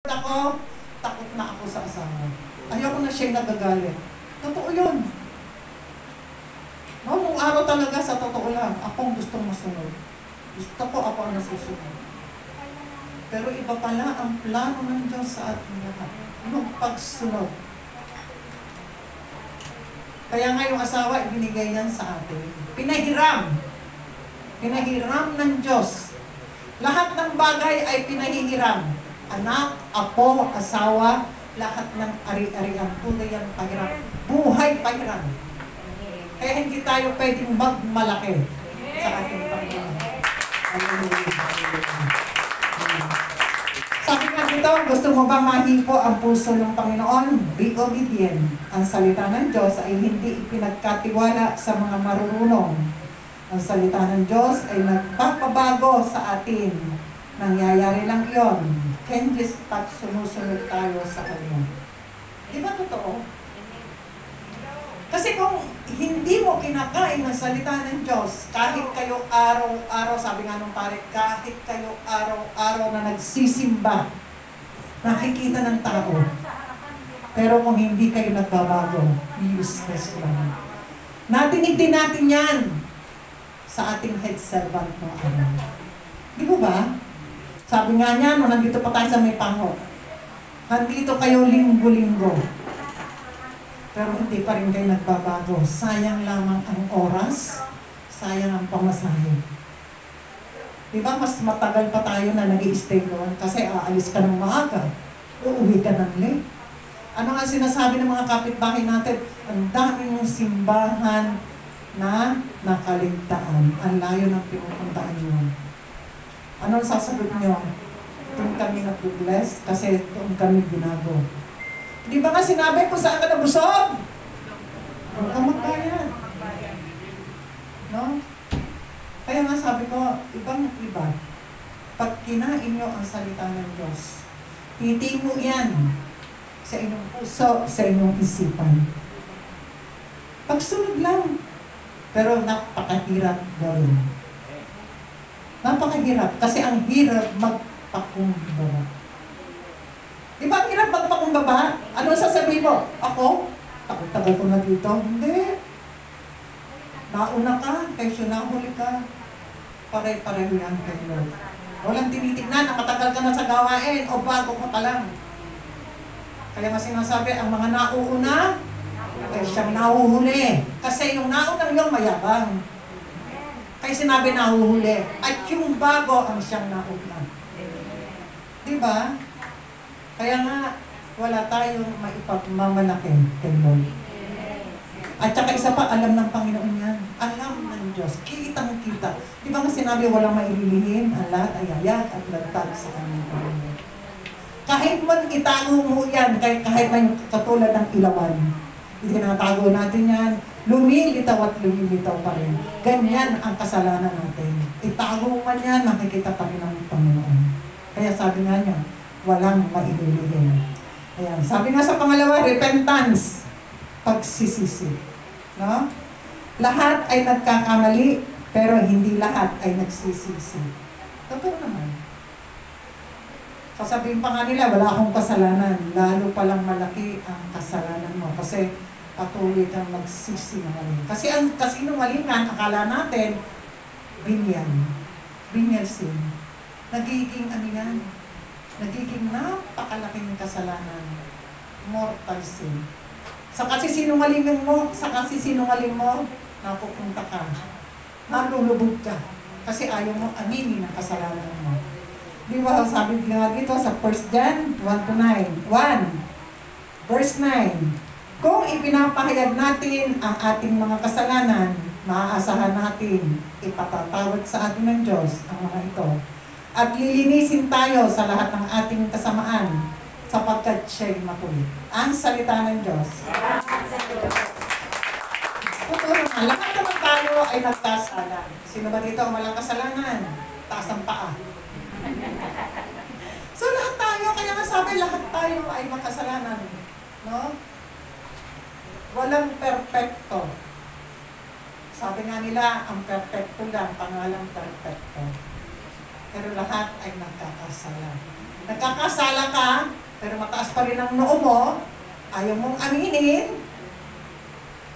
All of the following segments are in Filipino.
Ako, takot na ako sa asawa. Ayoko na siya nagagalit. Totoo yun. No, nung araw talaga, sa totoo lang, akong gustong masunod. Gusto ko ako ang nasusunod. Pero iba pala ang plano ng Diyos sa ating lahat. Yung pagsunod. Kaya nga yung asawa, ibinigay yan sa atin. Pinahiram. Pinahiram ng Diyos. Lahat ng bagay ay pinahihiram. Anak, apo, asawa, lahat ng ari-arian, tunay ang pahiram. Buhay pahiram. Kaya hindi tayo pwedeng magmalaki sa ating Panginoon. Sabi nga dito, gusto mo ba mahipo ang puso ng Panginoon? Be obedient. Ang salita ng Diyos ay hindi ipinagkatiwala sa mga marurunong. Ang salita ng Diyos ay nagpapabago sa atin. Nangyayari lang iyon. Changes pag sumusunod tayo sa Kanya. Di ba totoo? Kasi kung hindi mo kinakain ng salita ng Diyos, kahit kayo araw-araw, sabi nga nung pare, kahit kayo araw-araw na nagsisimba, nakikita ng tao. Pero kung hindi kayo nagbabago, useless lang. Natinig din natin yan sa ating head servant ng araw. Di ba ba? Sabi nga niya, nung nandito pa tayo sa may pango, nandito kayo linggo-linggo. Pero hindi pa rin kayo nagbabago. Sayang lamang ang oras, sayang ang pamasahe. Di ba mas matagal pa tayo na nag-i-stay doon kasi aalis ka ng maaga, uuwi ka ng late. Ano nga sinasabi ng mga kapitbahay natin? Ang dami ng simbahan na nakaligtaan. Ang layo ng pinupuntaan nyo. Anong sasagot nyo? Doon kami nag-bless kasi doon kami binago. Di ba nga sinabi kung saan ka nabusog? Doon ka magbayad. No? Kaya nga sabi ko, ibang-iba. Pag kinain nyo ang salita ng Diyos, titingo yan sa inyong puso, sa inyong isipan. Pagsunod lang. Pero napakahirap gawin. Napakahirap kasi ang hirap magpakumbaba. Di ba ang hirap magpakumbaba? Ano sasabihin mo? Ako? Tagal ko na dito? Hindi. Nauna ka, kaysa nahuli ka. Pare-pareho yan kayo. Walang tinitignan na matagal ka na sa gawain o bago ka pa lang. Kaya nga sinasabi, ang mga nauuna, ay siyang nahuhuli. Kasi yung naunang yung mayabang. Kaya sinabi nahuhuli. At yung bago ang siyang nauna. Diba? Kaya nga, wala tayong maipagmamalaki kay Lord. At saka isa pa, alam ng Panginoon yan. Alam ng Diyos. Kitang-kita. Di ba nga sinabi walang maililihim, ang lahat ay ayat at lantag sa kanyang Panginoon. Kahit man itago mo yan, kahit man katulad ng ilawan, itinatago natin yan, lumilitaw at lumilitaw pa rin. Ganyan ang kasalanan natin. Itago man yan, nakikita pa rin ng Panginoon. Kaya sabi nga niya, walang maililihim. Ayan. Sabi nga sa pangalawa, repentance. Pagsisisi. No? Lahat ay nagkakamali, pero hindi lahat ay nagsisisi. Totoo naman. Sasabihin pa nga nila, wala akong kasalanan. Lalo palang malaki ang kasalanan mo. Kasi patuloy kang magsisinungaling. Kasi ang kasinungalingan, akala natin, binyan. Binyan sin. Nagiging ano yan? Nagiging napakalaking kasalanan. Mortal sin. Sa kasisinungaling mo, napupunta ka. Malulubog ka. Kasi ayaw mo aminin ang kasalanan mo. Di ba, sabi nga dito sa 1 John 1-9. 1, verse 9. Kung ipinapahayag natin ang ating mga kasalanan, maaasahan natin ipatatawad sa atin ng Diyos ang mga ito. At lilinisin tayo sa lahat ng ating kasamaan sapagkat siya'y matuwid. Ang salita ng Diyos. Totoo naman, lahat naman tayo ay nagkasala. Sino ba dito ang walang kasalanan? Taas ang paa. So lahat tayo, kaya nga sabi, lahat tayo ay makasalanan. No? Walang perfecto. Sabi nga nila, ang perfecto lang, pangalang perfecto. Pero lahat ay nagkakasala. Nagkakasala ka, pero mataas pa rin ang noo mo, ayaw mong aminin,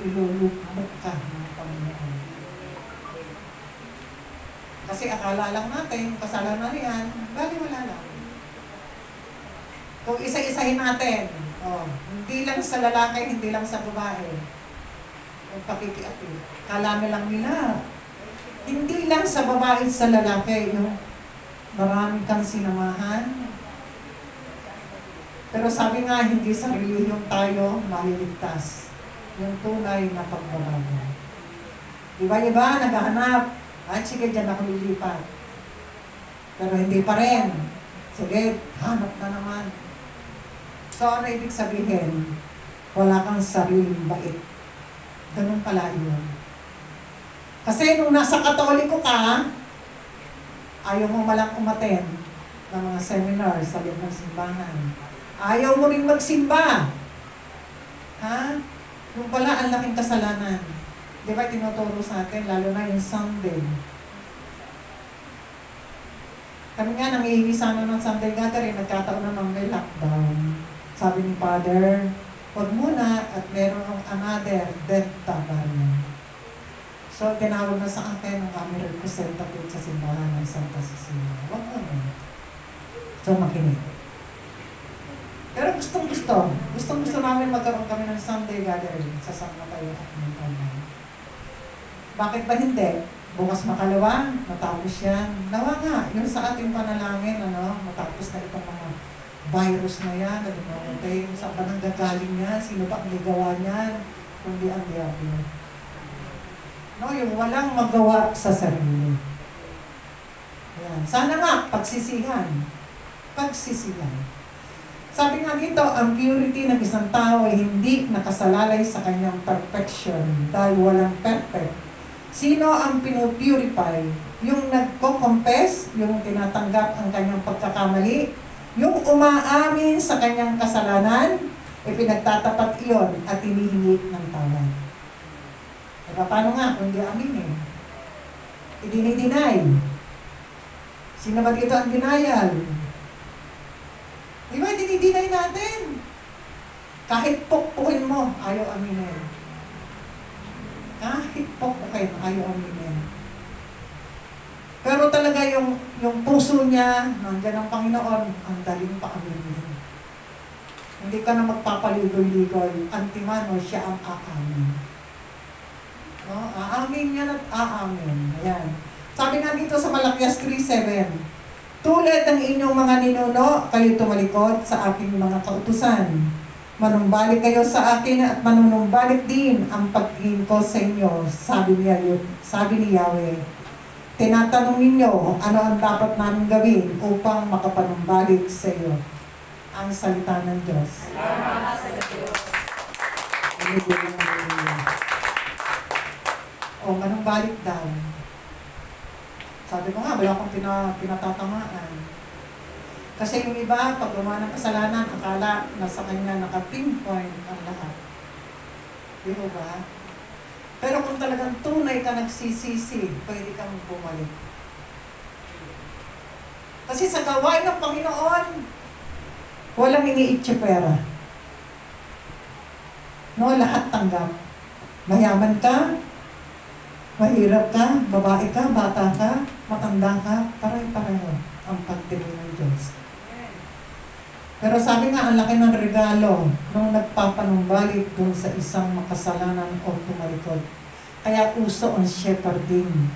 ilulukmok ka ng Panginoon. Kasi akala lang natin, kasalanan yan, bali wala lang. Kung isa-isahin natin, hindi lang sa lalaki, hindi lang sa babae, yung pakikiapid, kalami lang nila. Hindi lang sa babae sa lalaki, yung marami kang sinamahan. Pero sabi nga, hindi sa relihiyong tayo maliligtas. Yung tunay na pagbabago. Iba-iba, naghahanap. Ay, sige, dyan ako lilipat. Pero hindi pa rin. Sige, hanap na naman. So, ano ibig sabihin? Wala kang sariling bait. Ganun pala yun. Kasi nung nasa Katoliko ka, ayaw mo malang umaten ng mga seminar sa loob ng simbahan. Ayaw mo rin magsimba. Ha? Yung pala, ang laking kasalanan. Di ba tinuturo sa atin, lalo na yung Sunday. Kami nga, nangihingi sana ng Sunday gathering, nagkataon naman may lockdown. Sabi ni Father, huwag muna at meron ng another benta pa rin. So, tinawag na sa akin ng aming representative sa simbahan ng Santa Cecilia. Huwag mo na. So, makinig. Pero gustong-gusto namin magkaroon kami ng Sunday gathering sa San Mateo at Montalban. Bakit ba hindi? Bukas makalawa, matapos yan. Nawa nga, yung sa ating panalangin, matapos na itong mga virus na yan, na dumating, saan ba nang gagaling yan, sino ba ang ligawa niyan, kundi ang diablo. No, yung walang magawa sa sarili. Ayan. Sana nga, pagsisihan. Sabi nga dito, ang purity ng isang tao ay hindi nakasalalay sa kanyang perfection dahil walang perfect. Sino ang pinupurify? Yung nagko-confess, yung tinatanggap ang kanyang pagkakamali, yung umaamin sa kanyang kasalanan, pinagtatapat iyon at hinihingi ng tawad. Paano nga kung di aminin? Idinideny. Sino ba dito ang denial? Di ba, dinideny natin? Kahit pukpukin mo, ayaw aminin. Kahit pukpukin, ayaw aminin. Pero talaga yung puso niya, nandiyan ang Panginoon, ang daling pa aminin. Hindi ka na magpapaligoy-ligoy. Antimano, siya ang aamin. Aamin yan at aamin. Ayan. Sabi nga dito sa Malakias 3:7, tulad ng inyong mga ninuno, kayo tumalikod sa aking mga kautusan. Manumbalik kayo sa akin at manunumbalik din ang pagtingin ko sa inyo, sabi ni Yahweh. Tinatanong ninyo, ano ang dapat namin gawin upang makapanumbalik sa iyo? Ang salita ng Diyos. Salamat sa Diyos. O, manumbalik daw. Sabi ko nga, wala akong pinatatamaan. Kasi yung iba, pag gumawa ng kasalanan, akala nasa kanya naka-pinpoint ang lahat. Di ba? Pero kung talagang tunay ka nagsisisi, pwede kang bumalik. Kasi sa gawain ng Panginoon, walang iniitsipera. No, lahat tanggap. Mayaman ka, mahirap ka, babae ka, bata ka, matanda ka, pare-pareho ang pagtingin ng Diyos. Pero sabi nga, ang laki ng regalo nung nagpapanumbalik dun sa isang makasalanan o tumalikod. Kaya uso ang shepherding.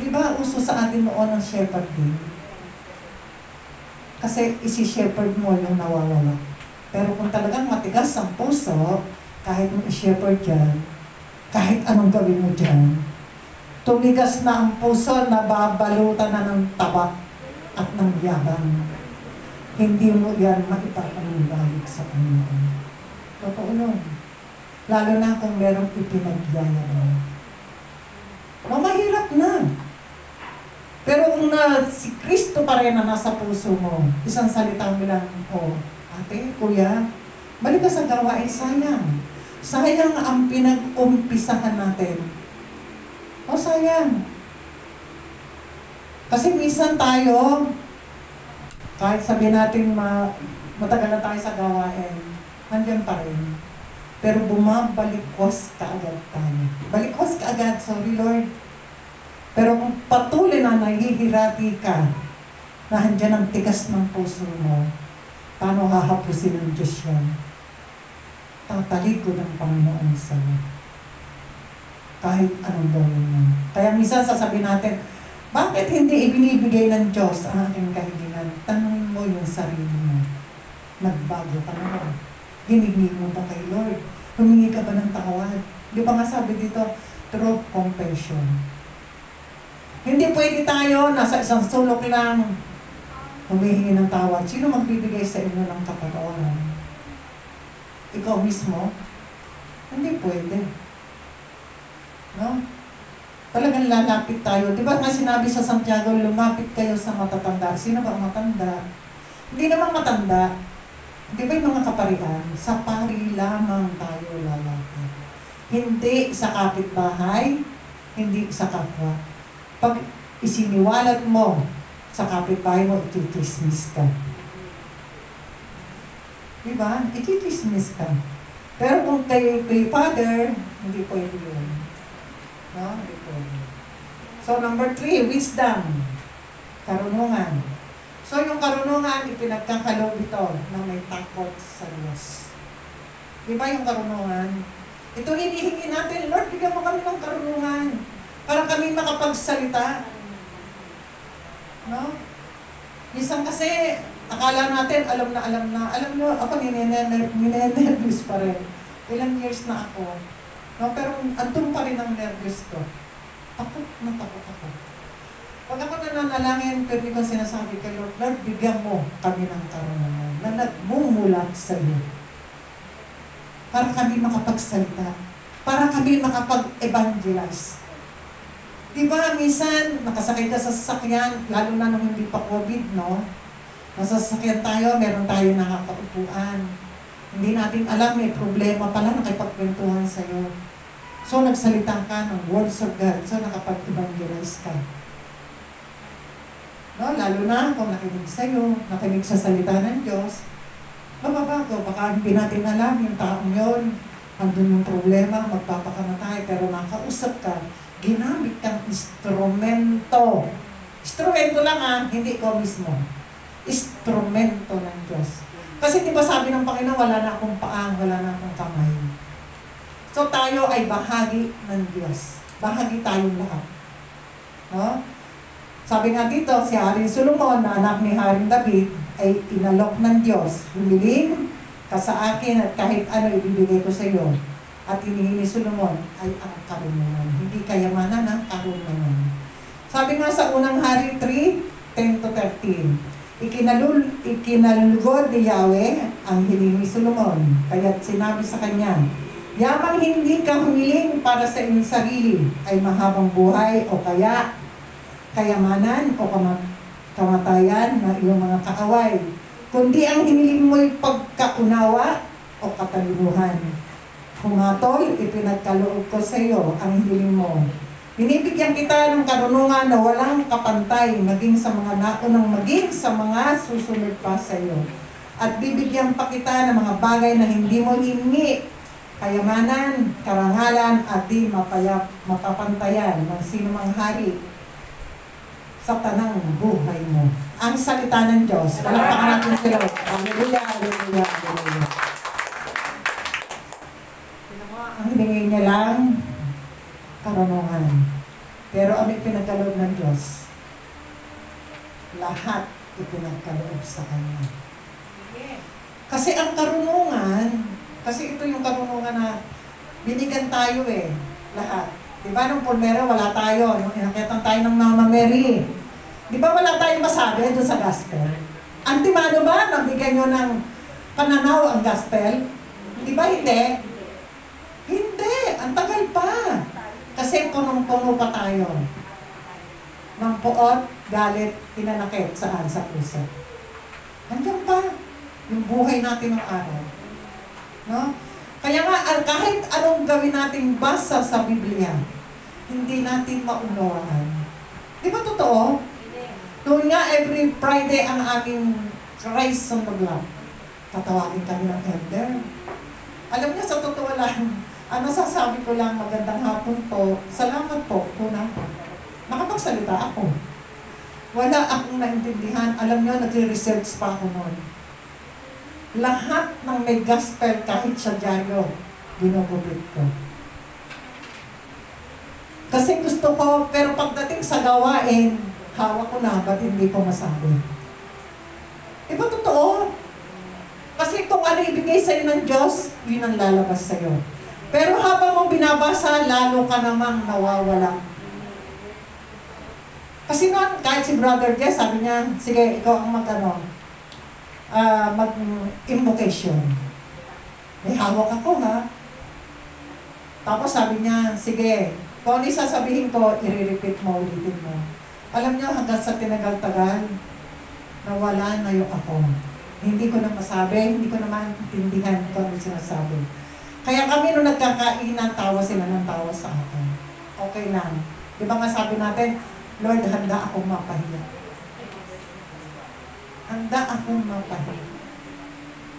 Di ba uso sa atin noon ang shepherding? Kasi isi-shepherd mo yung nawawala. Pero kung talagang matigas ang puso, kahit mo i-shepherd dyan, kahit anong gawin mo dyan, tumigas na ang puso, nababalutan na ng taba at ng yabang. Hindi mo yan maipapanumbalik sa Panginoon. Totoo yun. Lalo na kung merong ipinagyayabang. Mahirap na. Pero kung si Kristo pa rin na nasa puso mo, isang salita mo lang, ate, kuya, balik ka sa gawain, sayang. Sayang ang pinag-umpisahan natin. Sayang. Kasi minsan tayo, Kahit sabihin natin matagal na tayo sa gawain, nandiyan pa rin. Pero bumabalikwas ka agad tayo. Balikwas ka agad, sorry Lord. Pero kung patuloy na nahihirati ka, na handyan ang tigas ng puso mo, paano hahapusin ng Diyos yan? Tatalikod ng Panginoon sa'yo. Kahit anong gawin mo. Kaya minsan sasabihin natin, bakit hindi ibinibigay ng Diyos ang aking kahilingan? Tanungin mo yung sarili mo. Nagbago ka na ba? Hiningi mo ba kay Lord? Humingi ka ba ng tawad? Di ba nga sabi dito, true compassion. Hindi pwede tayo nasa isang sulok lang humihingi ng tawad. Sino magbibigay sa inyo ng kapatawaran? Ikaw mismo? Hindi pwede. No? Talagang lalapit tayo. Di ba nga sinabi sa Santiago, lumapit kayo sa matatanda. Sino ba ang matanda? Hindi naman matanda. Di ba yung mga kaparihan? Sa pari lamang tayo lalapit. Hindi sa kapitbahay, hindi sa kapwa. Pag isiniwalat mo sa kapitbahay mo, ikitismis ka. Diba? Ikitismis ka. Pero kung kay Father, hindi pwede yun. No? Hindi pwede. So, number 3, wisdom. Karunungan. So, yung karunungan, ipinagkakaloob ito na may takot sa Diyos. Diba yung karunungan? Ito hinihingi natin, Lord, bigyan mo kami ng karunungan para kami makapagsalita. No? Minsan kasi, akala natin, alam na. Alam nyo, ako ninenervous pa rin. Ilang years na ako. No? Pero andun pa rin ang nervous ko. Takot ako. Pag ako nananalangin, pwede ko sinasabi kay Lord, Lord, bigyan mo kami ng karunungan na nagmumulat sa iyo. Para kami makapagsalita. Para kami makapag-evangelize. Diba, minsan, nakasakay ka sa sasakyan, lalo na nung hindi pa COVID, no? Nasa sasakyan tayo, meron tayo nakakaupuan. Hindi natin alam, may problema pala nakipagkwentuhan sa'yo. So, nagsalita ka ng words of God. So, nakapag-evangelize ka. No? Lalo na kung nakinig sa'yo, nakinig sa salita ng Diyos, mababago. Baka hindi natin alam yung taong yun. Andun yung problema, magpapakamatay, pero nakausap ka. Ginamit kang instrumento. Instrumento lang hindi ikaw mismo. Instrumento ng Diyos. Kasi di ba sabi ng Panginoon, wala na akong paa, wala na akong kamay. So tayo ay bahagi ng Diyos. Bahagi tayong lahat. No? Sabi nga dito, si Haring Solomon, na anak ni Haring David, ay inalok ng Diyos. Humiling ka sa akin at kahit ano ibibigay ko sa iyo. At hinihingi ni Solomon ay ang karunungan. Hindi kayamanan, ang karunungan. Sabi nga sa unang Hari 3:10-13, ikinalugod ni Yahweh ang hiling ni Solomon. Kaya't sinabi sa kanya, yamang hindi ka humiling para sa iyong sarili ay mahabang buhay o kaya kayamanan o kamatayan ng iyong mga kaaway. Kundi ang hiniling mo'y pagkaunawa o katalinuhan. Humatol, ipinagkaloob ko sa iyo ang hiling mo. Binibigyan kita ng karunungan na walang kapantay, maging sa mga naunang, maging sa mga susunod pa sa iyo. At bibigyan pa kita ng mga bagay na hindi mo hiningi, kayamanan, karangalan, at di mapapantayan ng sinumang hari sa tanang buhay mo. Ang salita ng Diyos. Palakpakan natin sila. Hallelujah, hallelujah, hallelujah. Ang hiningi niya lang, karunungan. Pero ang ipinagkaloob ng Diyos, lahat ipinagkaloob sa Kanya. Kasi ang karunungan, kasi ito yung karunungan na binigyan tayo lahat. Diba nung Pulmero, wala tayo. Nung inakyatan tayo ng Mama Mary, di ba wala tayong masabi doon sa gospel? Antimano ba? Nabigyan nyo ng pananaw ang gospel? Di ba hindi? Hindi. Ang tagal pa. Kasi punong-puno pa tayo ng puot, galit, tinanakit saan sa puso. Andiyan pa yung buhay natin ng araw. No? Kaya nga, kahit anong gawin natin basa sa Biblia, hindi natin maunawaan. Di ba totoo? Doon nga, every Friday ang aming Christ on the Block. Tatawagin kami ng elder. Alam niya, sa totoo lang, ano sasabi ko lang, magandang hapon po, salamat po, una. Nakapagsalita ako. Wala akong naintindihan. Alam niyo, nagre-research pa ako noon. Lahat ng may gospel, kahit sa dyaryo, ginugupit ko. Kasi gusto ko, pero pagdating sa gawain, hawak ko na, ba't hindi ko masabi? Iba totoo. Kasi kung ano ibigay sa'yo ng Diyos, yun ang lalabas sa'yo. Pero habang mo binabasa, lalo ka namang nawawala. Kasi noon, kahit si Brother Jess, sabi niya, sige, ikaw ang mag-invocation. May hawak ako, ha? Tapos sabi niya, sige, kung ano sasabihin ko, i-repeat mo, ulitin mo. Alam niyo, hanggang sa tinagal-tagal, nawala na yung ako. Hindi ko na masabi, hindi ko na maintindihan kung ano sinasabi. Kaya kami nung nagkakainan, tawa sila ng tawa sa akin. Okay lang. Di ba nga sabi natin, Lord, handa akong mapahiya. Handa akong mapahiya.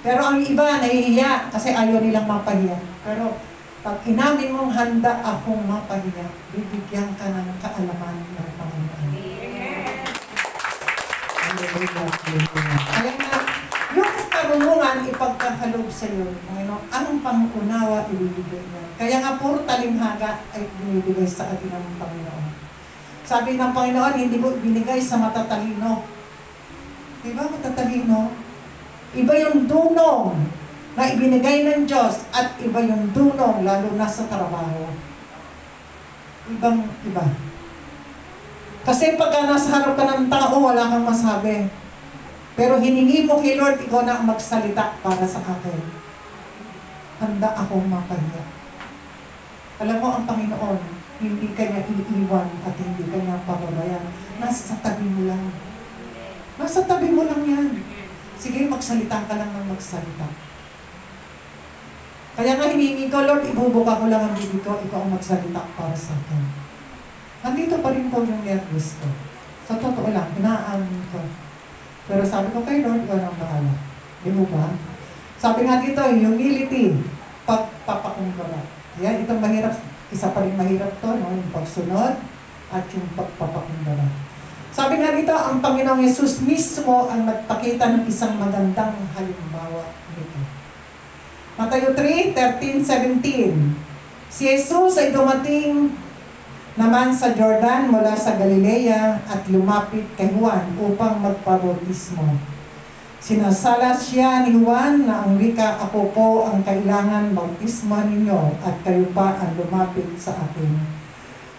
Pero ang iba, nahihiya kasi ayaw nilang mapahiya. Pero pag inamin mong handa akong mapahiya, bibigyan ka ng kaalaman ng Panginoon. Kaya nga, yung karunungan ipagkakaloob sa iyo, ang pangunawa ibibigay niya. Kaya nga puro talimhaga ay binibigay sa atin ng Panginoon. Sabi ng Panginoon, hindi mo binigay sa matatalino. Diba matatalino? Iba yung dunong na ibinigay ng Diyos at iba yung dunong lalo na sa trabaho. Iba. Kasi pagka nasa harap ka ng tao, wala kang masabi. Pero hiningi mo kay Lord, ikaw na ang magsalita para sa akin. Handa akong mapahiya. Alam mo, ang Panginoon, hindi ka niya iiwan at hindi ka niya pababayan. Nasa tabi mo lang. Nasa tabi mo lang yan. Sige, magsalita ka lang ng magsalita. Kaya nga hiningi ko, Lord, ibubuka ko lang ang bibig ko, ikaw ang magsalita para sa akin. Nandito pa rin po yung nervous ko. Sa totoo lang, inaamin ko. Pero sabi ko kay Lord, ikaw ang bahala. Di mo ba? Sabi nga dito, humility, pagpapakumbara. Yan, itong mahirap, isa pa rin mahirap to, no? Yung pagsunod at yung pagpapakumbara. Sabi nga dito, ang Panginoong Yesus mismo ang nagpakita ng isang magandang halimbawa nito. Matthew 3:13-17. Si Jesus ay dumating naman sa Jordan mula sa Galilea at lumapit kay Juan upang magpabautismo. Sinasala siya ni Juan na ang wika, ako po ang kailangan bautismo ninyo at kayo pa ang lumapit sa akin.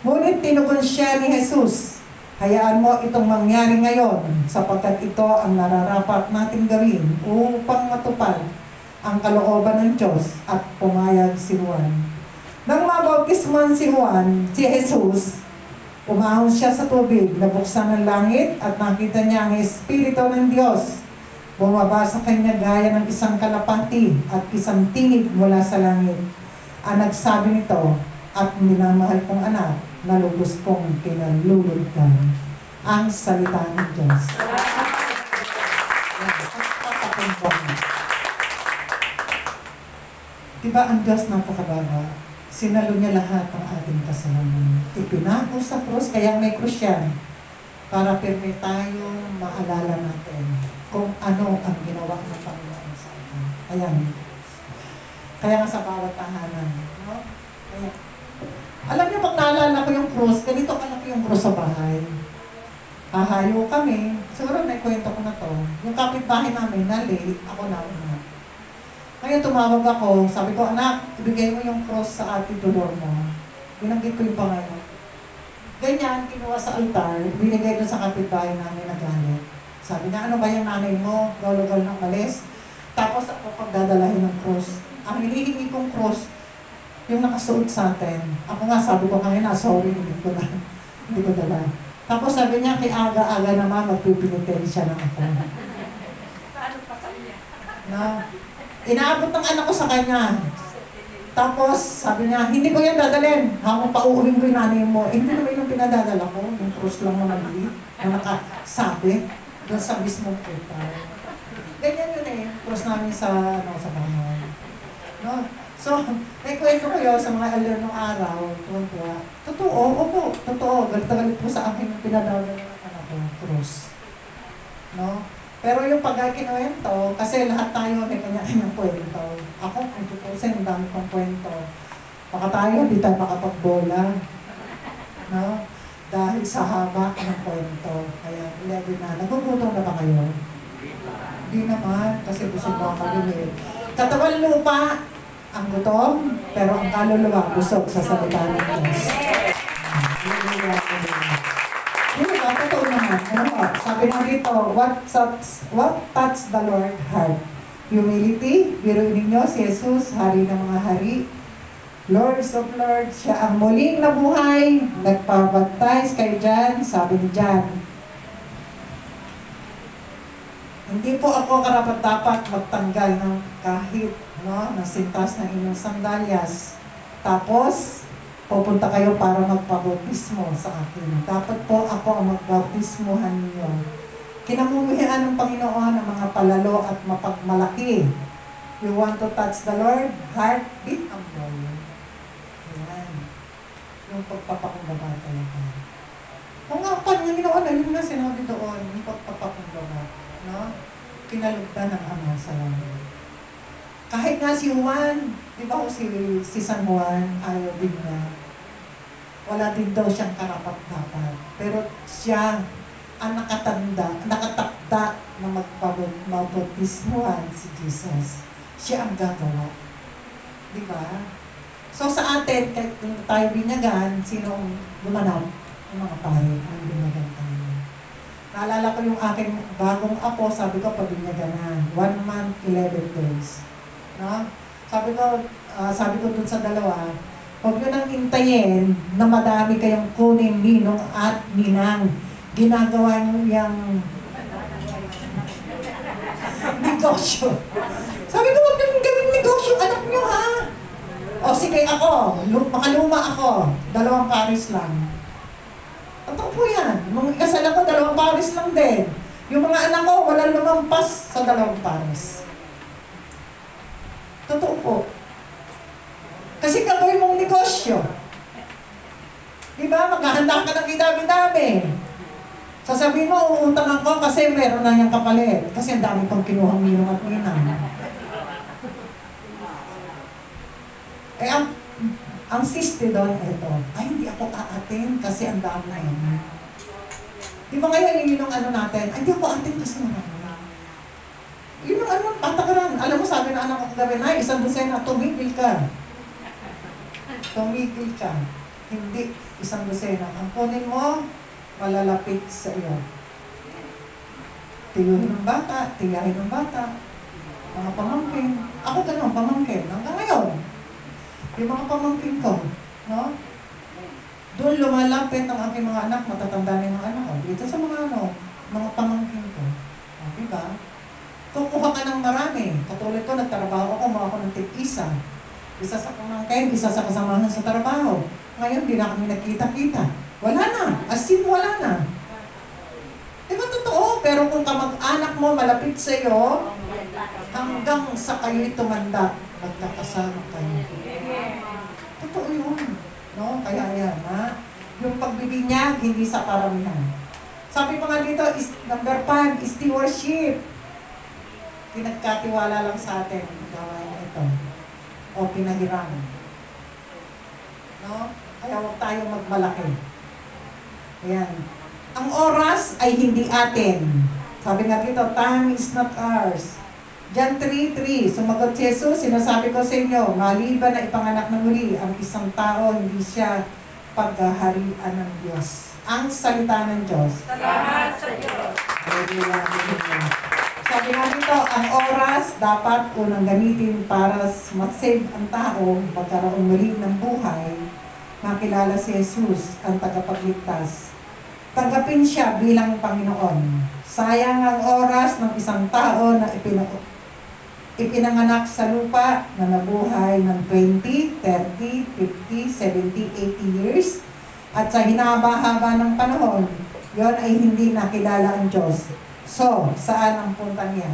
Ngunit tinugon siya ni Jesus, hayaan mo itong mangyari ngayon sapagkat ito ang nararapat natin gawin upang matupad ang kalooban ng Diyos at pumayag si Juan. Nang mabautisman si Juan, si Jesus, umahon siya sa tubig, nabuksan ang langit at nakita niya ang Espiritu ng Diyos. Bumaba sa kanya gaya ng isang kalapati at isang tinig mula sa langit. Ang nagsabi nito, at minamahal kong anak, na lubos kong kinalulugdan. Ang salita ng Diyos. Diba ang Diyos napakababa? Sinalo niya lahat ng ating kasalanan. Ipinako sa krus, kaya may krus yan. Para pirmi tayo maalala natin kung ano ang ginawa ng Panginoon sa atin. Ayan. Kaya nga sa bawat tahanan. No? Kaya, alam niyo, pag naalala ko yung krus, ganito kalaki yung krus sa bahay. Hahayo kami. Siguro naikwento ko na to. Yung kapitbahay namin, na-late, ako na una. Ngayon tumawag ako, sabi ko, anak, ibigay mo yung cross sa ate Dolor mo. Binanggit ko yung pangalan. Ganyan, kinuha sa altar, binigay doon sa kapitbahay namin na galit. Sabi niya, ano ba yung nanay mo? Lolo-gol ng malis. Tapos ako pagdadalahin ng cross. Ang hinihingi kong cross, yung nakasuot sa atin. Ako nga, sabi ko kanina, sorry, hindi ko dala. Tapos sabi niya, kay aga-aga naman, magpipinitensya na ako. Paano pa kanya? Na, inaabot ng anak ko sa kanya. Tapos, sabi niya, hindi ko yan dadalhin. Habang pauuhin ko yung nanay mo. Eh, hindi naman yung pinadadala ko. Yung cross lang na mali. Na nakasabi. Doon sa mismong altar. Ganyan yun eh. Cross namin sa bahay. No? So, naikwento ko yun sa mga alir ng araw. Tuwa. Totoo, opo. Totoo. Galit-galit po sa akin yung pinadadala ng anak ko. Cross. No? Pero yung pag-kinuwento, kasi lahat tayo may kanya-kanyang kwento. Ako, kung tutusin, ang dami kong kwento. Baka tayo, hindi tayo makapagbola. No? Dahil sa haba ng kwento. Kaya, 11 na. Nagugutom na ba kayo? Hindi naman, kasi busog ba kami. Katawan lupa, ang gutom, pero ang kaluluwa, busog sa salita ng Diyos. Hindi ba? Totoo naman. Ano ba? Sabi nga dito, what touched the Lord heart? Humility. Biruin ninyo si Jesus, hari ng mga hari. Lords of Lords. Siya ang muling nabuhay. Nagpabaptize kay John. Sabi ni John, hindi po ako karapat-dapat magtanggal ng kahit ng sintas ng inyong sandalyas. Tapos, pupunta kayo para magpabautismo sa akin. Dapat po ako ang magbautismohan ninyo. Kinamumuhian ng Panginoon ang mga palalo at mapagmalaki. You want to touch the Lord? Heartbeat ang Lord. Yan. Yung pagpapakumbaba talaga. Kung nga Panginoon, yun nga sinabi doon, yung pagpapakumbaba. No? Kinalugdan ng Ama sa langit. Kahit nga si Juan, di ba si San Juan, ayaw din niya. Wala din daw siyang karapat-dapat. Pero siya ang nakatakda na magbautismuhan si Jesus. Siya ang gagawa. Di ba? So sa atin, kahit tayo binyagan, sino ang gumanap? Ang mga pare, ang binyagan tayo. Naalala ko yung aking bagong apo, sabi ko, pabinyagan na. 1 month, 11 days. No? Sabi ko dun sa dalawa, huwag nyo nang hintayin na madami kayong kunin ninong at ninang. Ginagawa nyo yung negosyo. Sabi ko, huwag nyo gawing negosyo, anak nyo ha. O sige ako, makaluma ako, 2 paris lang. Totoo po yan. Mga kasal ako, 2 paris lang din. Yung mga anak ko, walang lumampas sa 2 paris. Totoo po. Kasi gagawin mong negosyo. Diba? Maghahanda ka ng idami-dami. Sasabihin mo, uutang ako kasi meron na niyang kapalit. Kasi ang dami pang kinuhang ninong at ninang. Eh, ang siste doon, ito, ay hindi ako aatin kasi ang dami na yan. Di ba ngayon yun yung ano natin, ay hindi ako aatin kasi marami. Yun yung ano, patakaran. Alam mo, sabi ng anak ko kagabi, ay, 1 dosena, tumigil ka. Tumigil ka. Hindi 1 dosena. Ang kunin mo, malalapit sa iyo. Tiyuhin ng bata, tiyahin ng bata, mga pamangkin. Ako ganun, pamangkin. Hanggang ngayon, yung mga pamangkin ko, no? Doon lumalapit ang aking mga anak, matatanda na yung mga anak ko. Dito sa mga pamangkin ko. Diba? Kukuha ka ng marami. Katulad ko, nagtrabaho ako, mga ako ng tig-isa. Isa sa pamangkin, isa sa kasamahan sa trabaho. Ngayon, di na kami nagkita-kita. Wala na. As in, wala na. Diba totoo? Pero kung kamag-anak mo malapit sa iyo, hanggang sa kayo'y tumanda, magkakasama kayo. Totoo yun. No? Kaya yan, ha? Yung pagbibinyag, hindi sa karamihan. Sabi pa nga dito, number 5, stewardship. Pinagkatiwala lang sa atin. Gawain ito. O pinahiram. No? Kaya huwag tayong magmalaki. Ayan. Ang oras ay hindi atin. Sabi nga dito, time is not ours. John 3:3, sumagot si Jesus, sinasabi ko sa inyo, maliban na ipanganak na muli, ang isang tao, hindi siya paghaharian ng Diyos. Ang salita ng Diyos. Salamat sa Diyos. Sabi nga dito, ang oras dapat unang gamitin para mag-save ang tao, magkaroon muli ng buhay, makilala si Jesus, ang tagapagligtas. Tanggapin siya bilang Panginoon. Sayang ang oras ng isang tao na ipinanganak sa lupa na nabuhay ng 20, 30, 50, 70, 80 years. At sa hinaba-haba ng panahon, yon ay hindi nakilala ang Diyos. So, saan ang punta niya?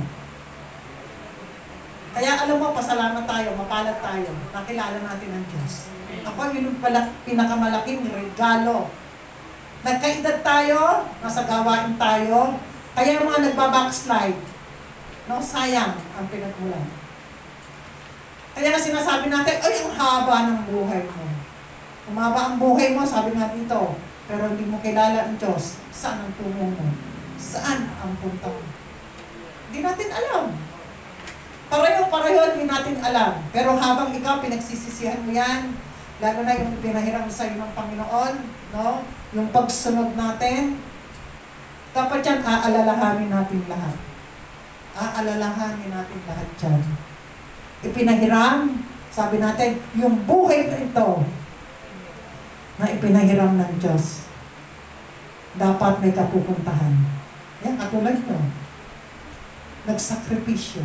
Kaya alam mo, pasalamat tayo, mapalad tayo, nakilala natin ang Diyos. Ako, yun pala pinakamalaking regalo. Nagkaedad tayo, nasa gawain tayo, kaya yung mga nagbabackslide, no, sayang ang pinagmulan. Kaya na sinasabi natin, ay, ang haba ng buhay mo. Umaba ang buhay mo, sabi nga dito, pero hindi mo kilala ang Diyos. Saan ang tungo mo? Saan ang punta mo? Hindi natin alam. Pareho-pareho hindi natin alam. Pero habang ikaw pinagsisisihan mo yan, lalo na yung pinahiram sa iyo ng Panginoon, no? Yung pagsunod natin, dapat yan aalalahanin natin lahat. Aalalahanin natin lahat dyan. Ipinahiram, sabi natin, yung buhay na ito, na ipinahiram ng Diyos, dapat may kapupuntahan. Yan, katulad nyo. Nagsakripisyo.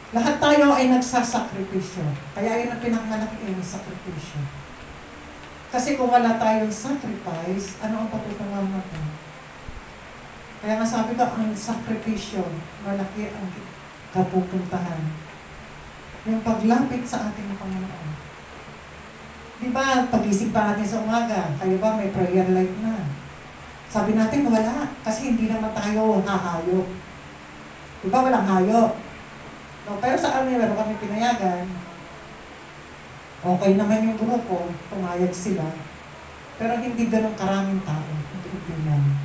Lahat tayo ay nagsasakripisyo. Kaya yun ang pinakamalaki sakripisyo. Kasi kung wala tayong sacrifice, ano ang patutungan natin? Kaya nga sabi ko, ang sakripisyo, malaki ang kapupuntahan. Yung paglapit sa ating Panginoon. Diba, pag-isip pa natin sa umaga, kayo ba may prayer life na? Sabi natin, wala. Kasi hindi naman tayo hahayo. Diba, walang hayo. No, pero sa amin, meron kami pinayagan. Okay naman yung grupo, pumayag sila. Pero hindi ganun karaming tao. Hindi naman.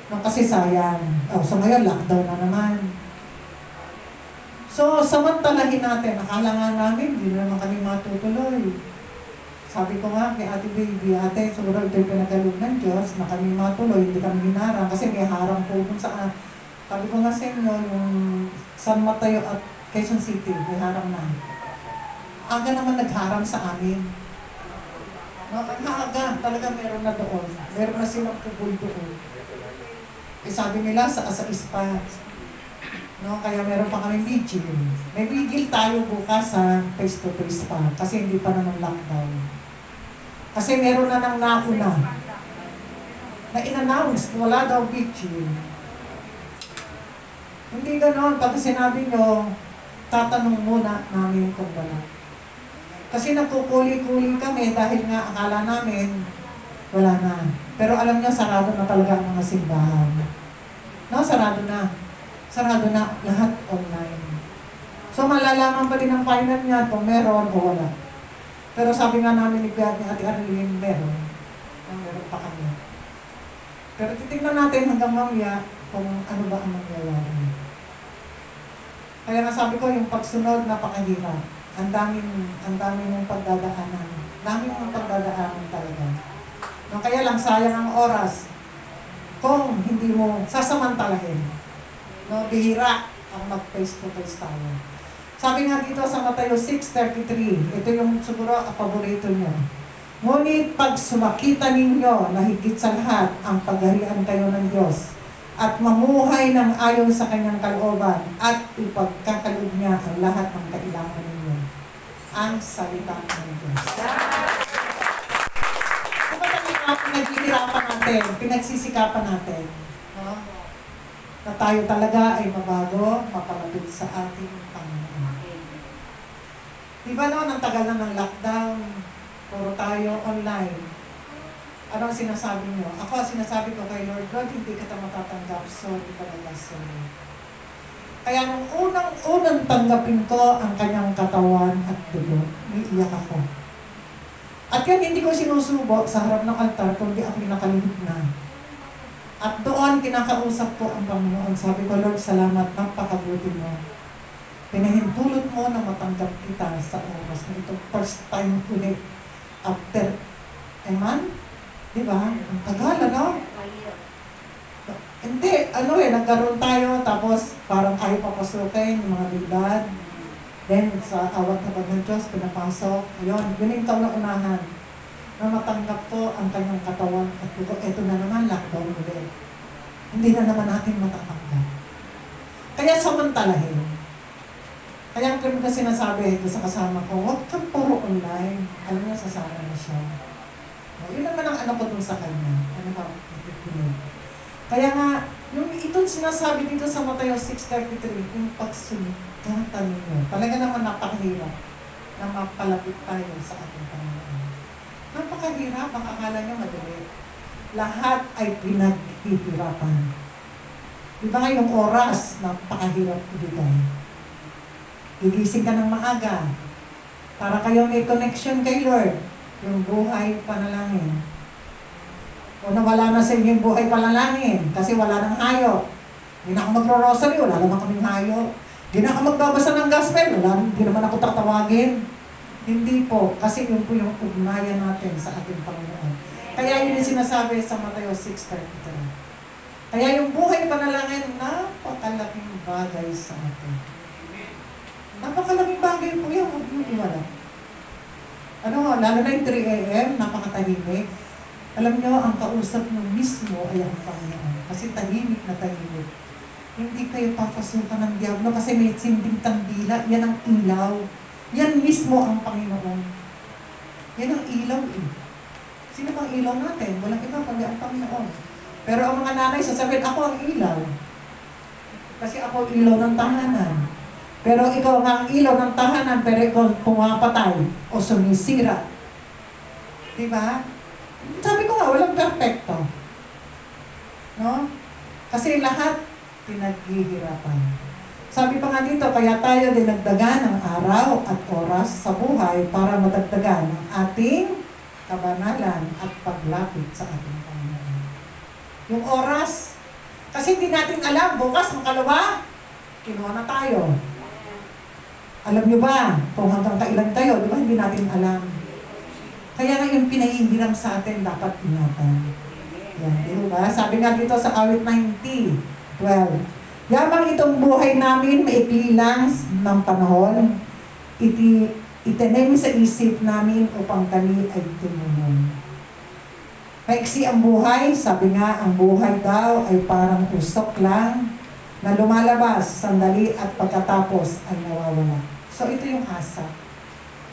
No, kasi sayang. So ngayon, lockdown na naman. So, samantalahin natin. Akala nga namin, hindi naman kami matutuloy. Sabi ko nga kay Ate Baby, Ate, siguro ito'y pinagalob ng Diyos na kami matuloy, hindi kami hinarang. Kasi may harang po kung saan. Sabi ko nga sa inyo, yung San Mateo at Quezon City, may harang na. Aga naman nagharang sa amin. No, aga, talaga meron na doon. Meron na silang pupul doon. Eh sabi nila, sa ispa. No, kaya meron pa kami vigil. May vigil tayo bukas sa face-to-face pa. Kasi hindi pa naman lockdown. Kasi meron na nang nauna. Na in-announce, wala daw vigil. Hindi ganon. Pag sinabi nyo, tatanong muna namin kung wala. Kasi nagkukuli-kuli kami dahil nga akala namin wala na. Pero alam nyo, sarado na talaga ang mga simbahan. No, sarado na. Sarado na lahat online. So malalaman pa din ang final niya kung meron o wala. Pero sabi nga namin ni Ate Arlene, meron. Meron pa kami. Pero titignan natin hanggang mamaya kung ano ba ang mangyayari. Kaya nga sabi ko, yung pagsunod, napakahirap. Ang dami mong pagdadaanan. Dami mong pagdadaanan talaga. No, kaya lang sayang ang oras kung hindi mo sasamantalahin. No, bihira ang mag-face-to-face tayo. Sabi nga dito sa Mateo 6:33, ito yung siguro ang paborito niyo. Ngunit pag sumakita ninyo na higit sa lahat ang pagharian kayo ng Diyos at mamuhay ng ayon sa kanyang kalooban at ipagkakaloob niya ang lahat ng kailangan ninyo. Ang salita ng Diyos. Kapag naghihirapan natin, pinagsisikapan natin, no? Na tayo talaga ay mabago, mapalapit sa ating Panginoon. Diba noon, ang tagal na ng lockdown, puro tayo online. Ano ang sinasabi nyo? Ako, sinasabi ko kay Lord, Lord, hindi kita matatanggap, sorry talaga, sorry. Kaya nung unang tanggapin ko ang kanyang katawan at dugo, iiyak ako. At yan, hindi ko sinusubo sa harap ng altar, kundi ang pinakalihit na. At doon, kinakausap ko ang Panginoon. Sabi ko, Lord, salamat, napakabuti mo. Pinahintulot mo na matanggap kita sa oras na ito. First time ulit. After a month, di ba? Ang tagal, ano? Hindi, nagkaroon tayo, tapos parang ayaw papasukin, mga bigdad. Then, sa awat na pag ng Diyos, pinapasok. Ayun, yun yung kauna-unahan. Na matanggap ko ang kanyang katawan at dugo. Ito na naman, lockdown ulit. Hindi na naman natin matatanggap. Kaya samantalahin. Kaya kami kasi sinasabi ito sa kasama ko, huwag kang puro online. Alam niya, sasara na siya. Yun naman ang anak ko dun sa kanya. Ano ba? Kaya nga, yung itong sinasabi dito sa Mateo 6:33, yung pagsunugatan ninyo, talaga naman napakahirap na mapalapit tayo sa ating Panginoon. Napakahirap, ang akala niya madali. Lahat ay pinaghihirapan. Di ba ngayong oras, napakahirap ibigay. Gigising ka ng maaga para kayo may connection kay Lord, yung buhay panalangin. O nawala na sa inyo yung buhay panalangin kasi wala nang hayo. Hindi na ako magro-rosary, wala naman kaming hayo. Hindi na ako magbabasa ng gospel, hindi naman ako tatawagin. Hindi po, kasi yun po yung ugnayan natin sa ating Panginoon. Kaya yun yung sinasabi sa Mateo 6:33. Kaya yung buhay panalangin, napakalaking bagay sa atin. Napakalaking bagay po yan, huwag mo iwala. Lalo na yung 3 a.m., napakatahimik. Alam nyo, ang kausap mo mismo ay ang Panginoon. Kasi tahimik na tahimik. Hindi kayo papasukan ng diablo kasi may sinding kandila. Yan ang ilaw. Yan mismo ang Panginoon. Yan ang ilaw eh. Sino bang ilaw natin? Walang iba kundi ang Panginoon. Pero ang mga nanay sasabihin, ako ang ilaw. Kasi ako ilaw ng tahanan. Pero ikaw nga ang ilaw ng tahanan, pero ikaw pumapatay o sumisira. Diba? Sabi ko nga, walang perfecto. No? Kasi lahat pinaghihirapan. Sabi pa nga dito, kaya tayo dinagdagan ng araw at oras sa buhay para madagdagan ang ating kabanalan at paglapit sa ating Panginoon. Yung oras, kasi hindi natin alam, bukas makalawa, kinuha na tayo. Alam nyo ba kung hanggang kailan tayo? Di ba hindi natin alam? Kaya nga yung pinahihiram sa atin dapat ingatan. Yan, di ba? Sabi nga dito sa awit 90:12. Yamang itong buhay namin maikli lang ng panahon, itanim sa isip namin upang kami ay tumunong. Maiksi ang buhay, sabi nga, ang buhay daw ay parang usok lang na lumalabas sandali at pagkatapos ay nawawala. So, ito yung asa.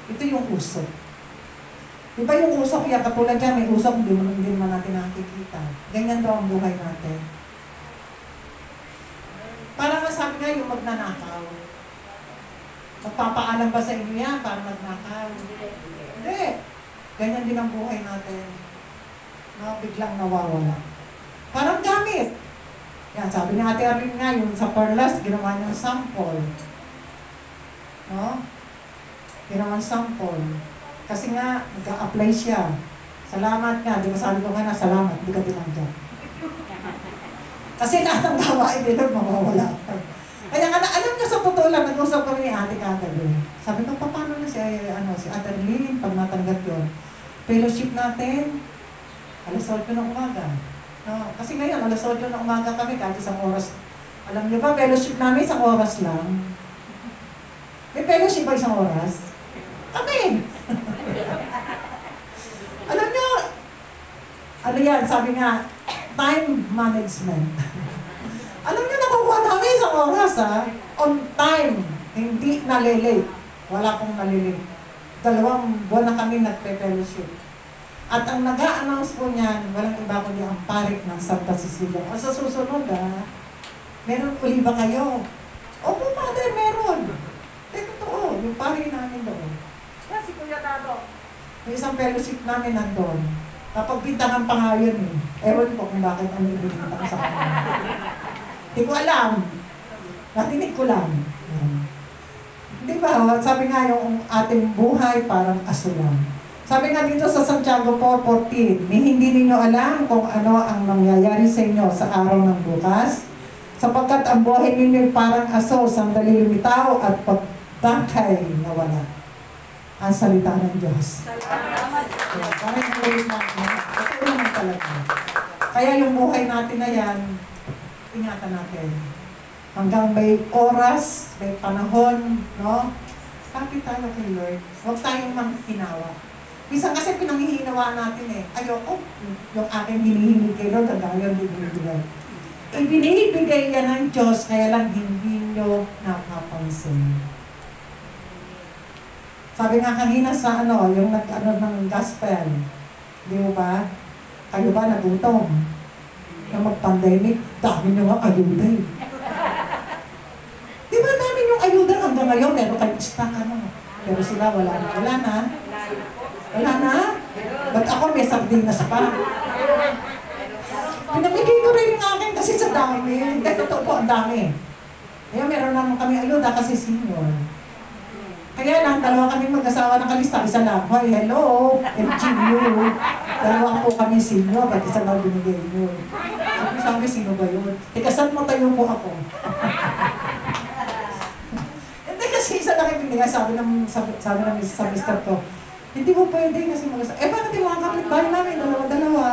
Ito yung usok. Diba yung usok, yan, katulad dyan, may usok, hindi naman natin nakikita. Ganyan daw ang buhay natin. Para nga sabi nga yung magnanakaw. Magpapaalam ba sa inyo yan para magnakaw? Hindi. Ganyan din ang buhay natin. No, biglang nawawala. Parang gamit. Yan, sabi ni Ate Arlene nga, yung sa Perlas, ginawa niyang sample. No? Ginawa sample. Kasi nga, nag-a-apply siya. Salamat nga. Di ba sabi ko nga na, salamat. Di ka dinanggan. Kasi lahat ng gawain nila mawawala. Kaya nga, alam niyo sa totoo lang, nag-usap kami ni Ate kagabi. Sabi ko, paano na si Ate Arlene pag natanggap yun? Fellowship natin, alas 8 ng umaga. No? Kasi ngayon, alas 8 ng umaga kami, kahit isang oras. Alam niyo ba, fellowship namin isang oras lang. May fellowship ba isang oras? Kami! Alam niyo, ano yan, sabi nga, time management. Alam niyo, nakukuha namin isang oras ha. On time, hindi nalilate. Wala pong nalilate. 2 buwan na kami nagpe-fellowship. At ang nag-a-announce po niyan, walang iba kundi ang parik ng Santa Cecilia. O sa susunod meron uli ba kayo? Opo, Padre, meron. Totoo, yung pari namin doon. Yan, si Kuya Tato. May isang fellowship namin nandun. Napagbintangan pa nga yun eh. Ewan ko kung bakit ano ibinintang sa kanila. Hindi ko alam. Natinig ko lang. Di ba? Sabi nga yung ating buhay parang asulan. Sabi nga dito sa Santiago 4:14, hindi ninyo alam kung ano ang nangyayari sa inyo sa araw ng bukas, sapagkat ang buhay ninyo parang aso, sandali lumitaw at pagtangkay nawala. Ang salita ng Diyos. Salamat. Kaya yung buhay natin na yan, ingatan natin. Hanggang may oras, may panahon, no? Kapit tayo kay Lord. Huwag tayong manghinawa. Minsan kasi pinanghihinawa natin eh. Ayoko, yung aking hinihingi kay Lord, hanggang yun binibigay. Ibinibigay yan ng Diyos, kaya lang hindi ninyo napapansin. Sabi nga kanina sa yung ng gospel, di mo ba? Kayo ba nagutom? Na mag-pandemic, dami nyo nga ayuda eh. Di ba dami yung ayuda hanggang ngayon, meron kayo stock Pero sila wala na. Wala na? Wala na? Ba't ako may sardinas pa? Pinamigay ko rin yung akin kasi sa dami. Hindi, totoo po, ang dami. Kaya meron naman kami ayuda kasi senior. Kaya lang, dalawa kami mag-asawa ng kalista, isa lang. Hoy, hello, MGU. Dalawa po kami senior, ba't isa lang binigay nyo? Sabi, sino ba yun? Teka, saan mo tayo po ako? Hindi kasi isa lang yung binigay, sabi sa mister ko, hindi mo pwede kasi mag-asawa. Bakit yung mga kapitbahay namin, dalawa-dalawa?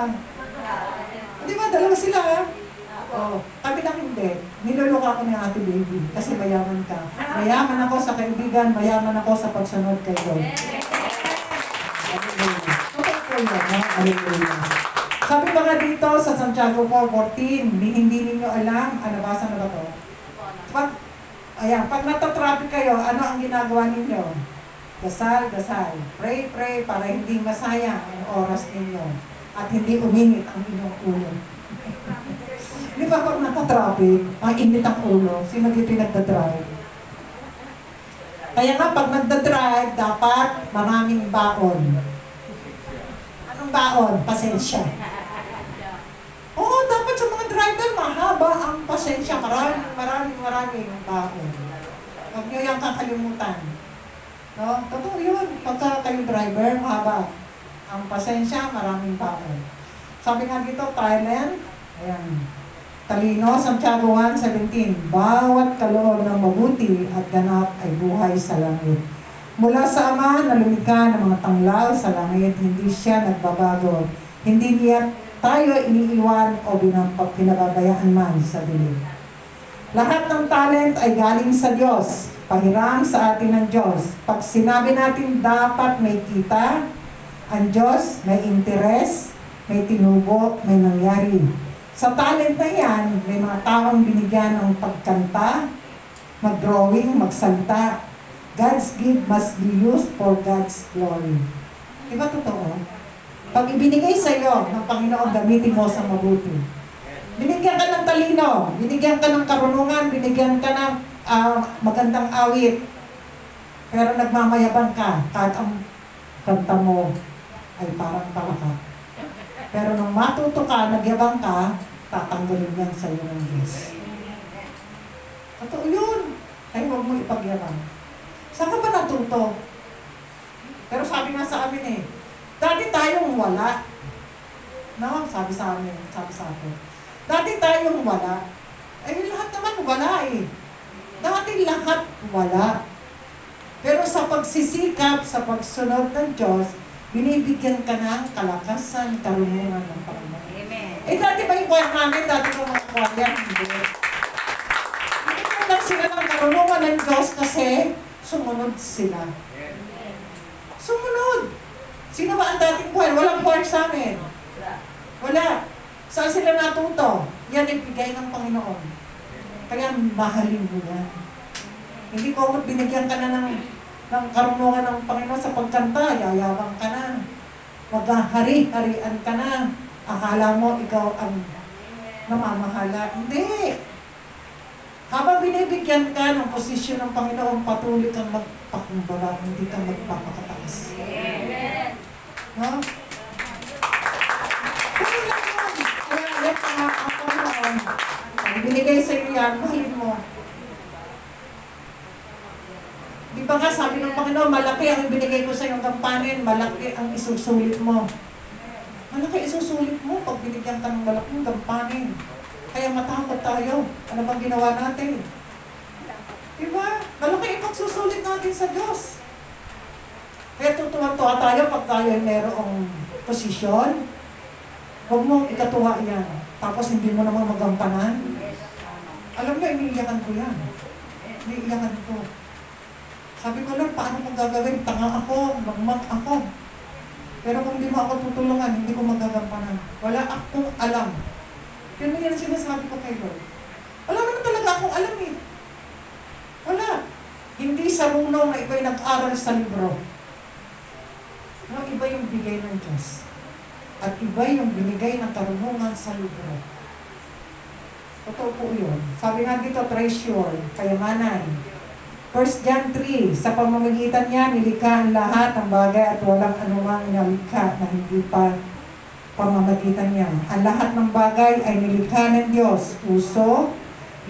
Di ba, dalawa sila kami lang hindi. Niluluka ako ni Ate Baby kasi mayaman ka. Mayaman ako sa kaibigan, mayaman ako sa pagsunod kay Lord. Sabi ba nga dito sa Santiago 4:14, hindi ninyo alam, basa na ba to? Pag natatraffic kayo, ano ang ginagawa ninyo? Dasal, dasal. Pray, pray para hindi masayang ang oras ninyo at hindi uminit ang inyong ulo. Di ba pag nata-traffic, ang init ang ulo, sino dito yung nagda-drive? Kaya nga, pag nagda-drive, dapat maraming baon. Anong baon? Pasensya. Oo, dapat sa mga driver, mahaba ang pasensya. Maraming baon. Huwag nyo yung kakalimutan. No? Totoo yun. Pagka kayo driver, mahaba ang pasensya, maraming baon. Sabi nga dito, Thailand, ayan, Talino, Santiago 1:17, bawat kaloob ng mabuti at ganap ay buhay sa langit. Mula sa Ama na lumikha ng mga tanglaw sa langit, hindi siya nagbabago. Hindi niya tayo iniiwan o pinababayaan man sa dilim. Lahat ng talent ay galing sa Diyos, pahiram sa atin ng Diyos. Pag sinabi natin dapat may kita, ang Diyos may interes, may tinubo, may nangyari. Sa talent na yan, may mga taong binigyan ng pagkanta, mag-drawing, magsalita. God's gift must be used for God's glory. Di ba totoo? Pag ibinigay sa iyo ng Panginoon, gamitin mo sa mabuti. Binigyan ka ng talino, binigyan ka ng karunungan, binigyan ka ng magandang awit. Pero nagmamayabang ka, kahit ang kanta mo ay parang palaka. Pero nung matuto ka, nagyabang ka, tatanggalin yan sa iyo ng Diyos. Totoo yun. Ay, huwag mo ipagyabang. Saan ka ba natuto? Pero sabi nga sa amin dati tayong wala. No? Sabi sa amin, sabi sa akin. Dati tayong wala. Ay, lahat naman wala Dati lahat wala. Pero sa pagsisikap, sa pagsunod ng Diyos, binibigyan ka ng kalakasan, karunungan ng Panginoon. Amen. Dati ba yung choir namin? Dati ko mga choir? Hindi. Binigyan lang sila ng karunungan ng Diyos kasi sumunod sila. Sumunod! Sino ba ang dating choir? Walang choir sa amin. Wala. Saan sila natuto? Yan ay bigay ng Panginoon. Kaya mahalin mo yan. Hindi ko binigyan ka na ng karunungan ng Panginoon sa pagkanta, yayabang ka na. Maghahari-harian ka na. Akala mo ikaw ang namamahala. Hindi. Habang binibigyan ka ng posisyon ng Panginoon, patuloy kang magpakumbara, hindi ka magpapakataas. No? Kaya lang yun. Kaya ulit ang Panginoon. Ang binigay sa iyo yan, mahalin mo. Di ba nga sabi ng Panginoon, malaki ang ibinigay ko sa iyong gampanin, malaki ang isusulit mo. Malaki isusulit mo pag binigyan ka ng malaking gampanin. Kaya matakot tayo. Ano bang ginawa natin? Di ba? Malaki ipagsusulit natin sa Diyos. Kaya tutuwa-tuwa tayo pag tayo ay merong posisyon. Huwag mong ikatuwa yan. Tapos hindi mo naman magampanan. Alam mo, iniiyakan ko yan. Iniiyakan ko. Sabi ko lang, paano kong gagawin? Tanga ako, magmang ako. Pero kung hindi mo ako tutulungan, hindi ko magagampanan. Wala akong alam. Yun yan sinasabi ko kay Lord. Wala naman talaga akong alam Hindi sa runong na ikaw'y nag-aral sa libro. No, iba yung bigay ng Diyos. At iba yung binigay ng karunungan sa libro. Totoo po yun. Sabi nga dito, treasure, kayamanan. 1 John 3, sa pamamagitan niya, nilikha ang lahat ng bagay at walang anumang nilikha na hindi pa pamamagitan niya. Ang lahat ng bagay ay nilikha ng Diyos. Uso,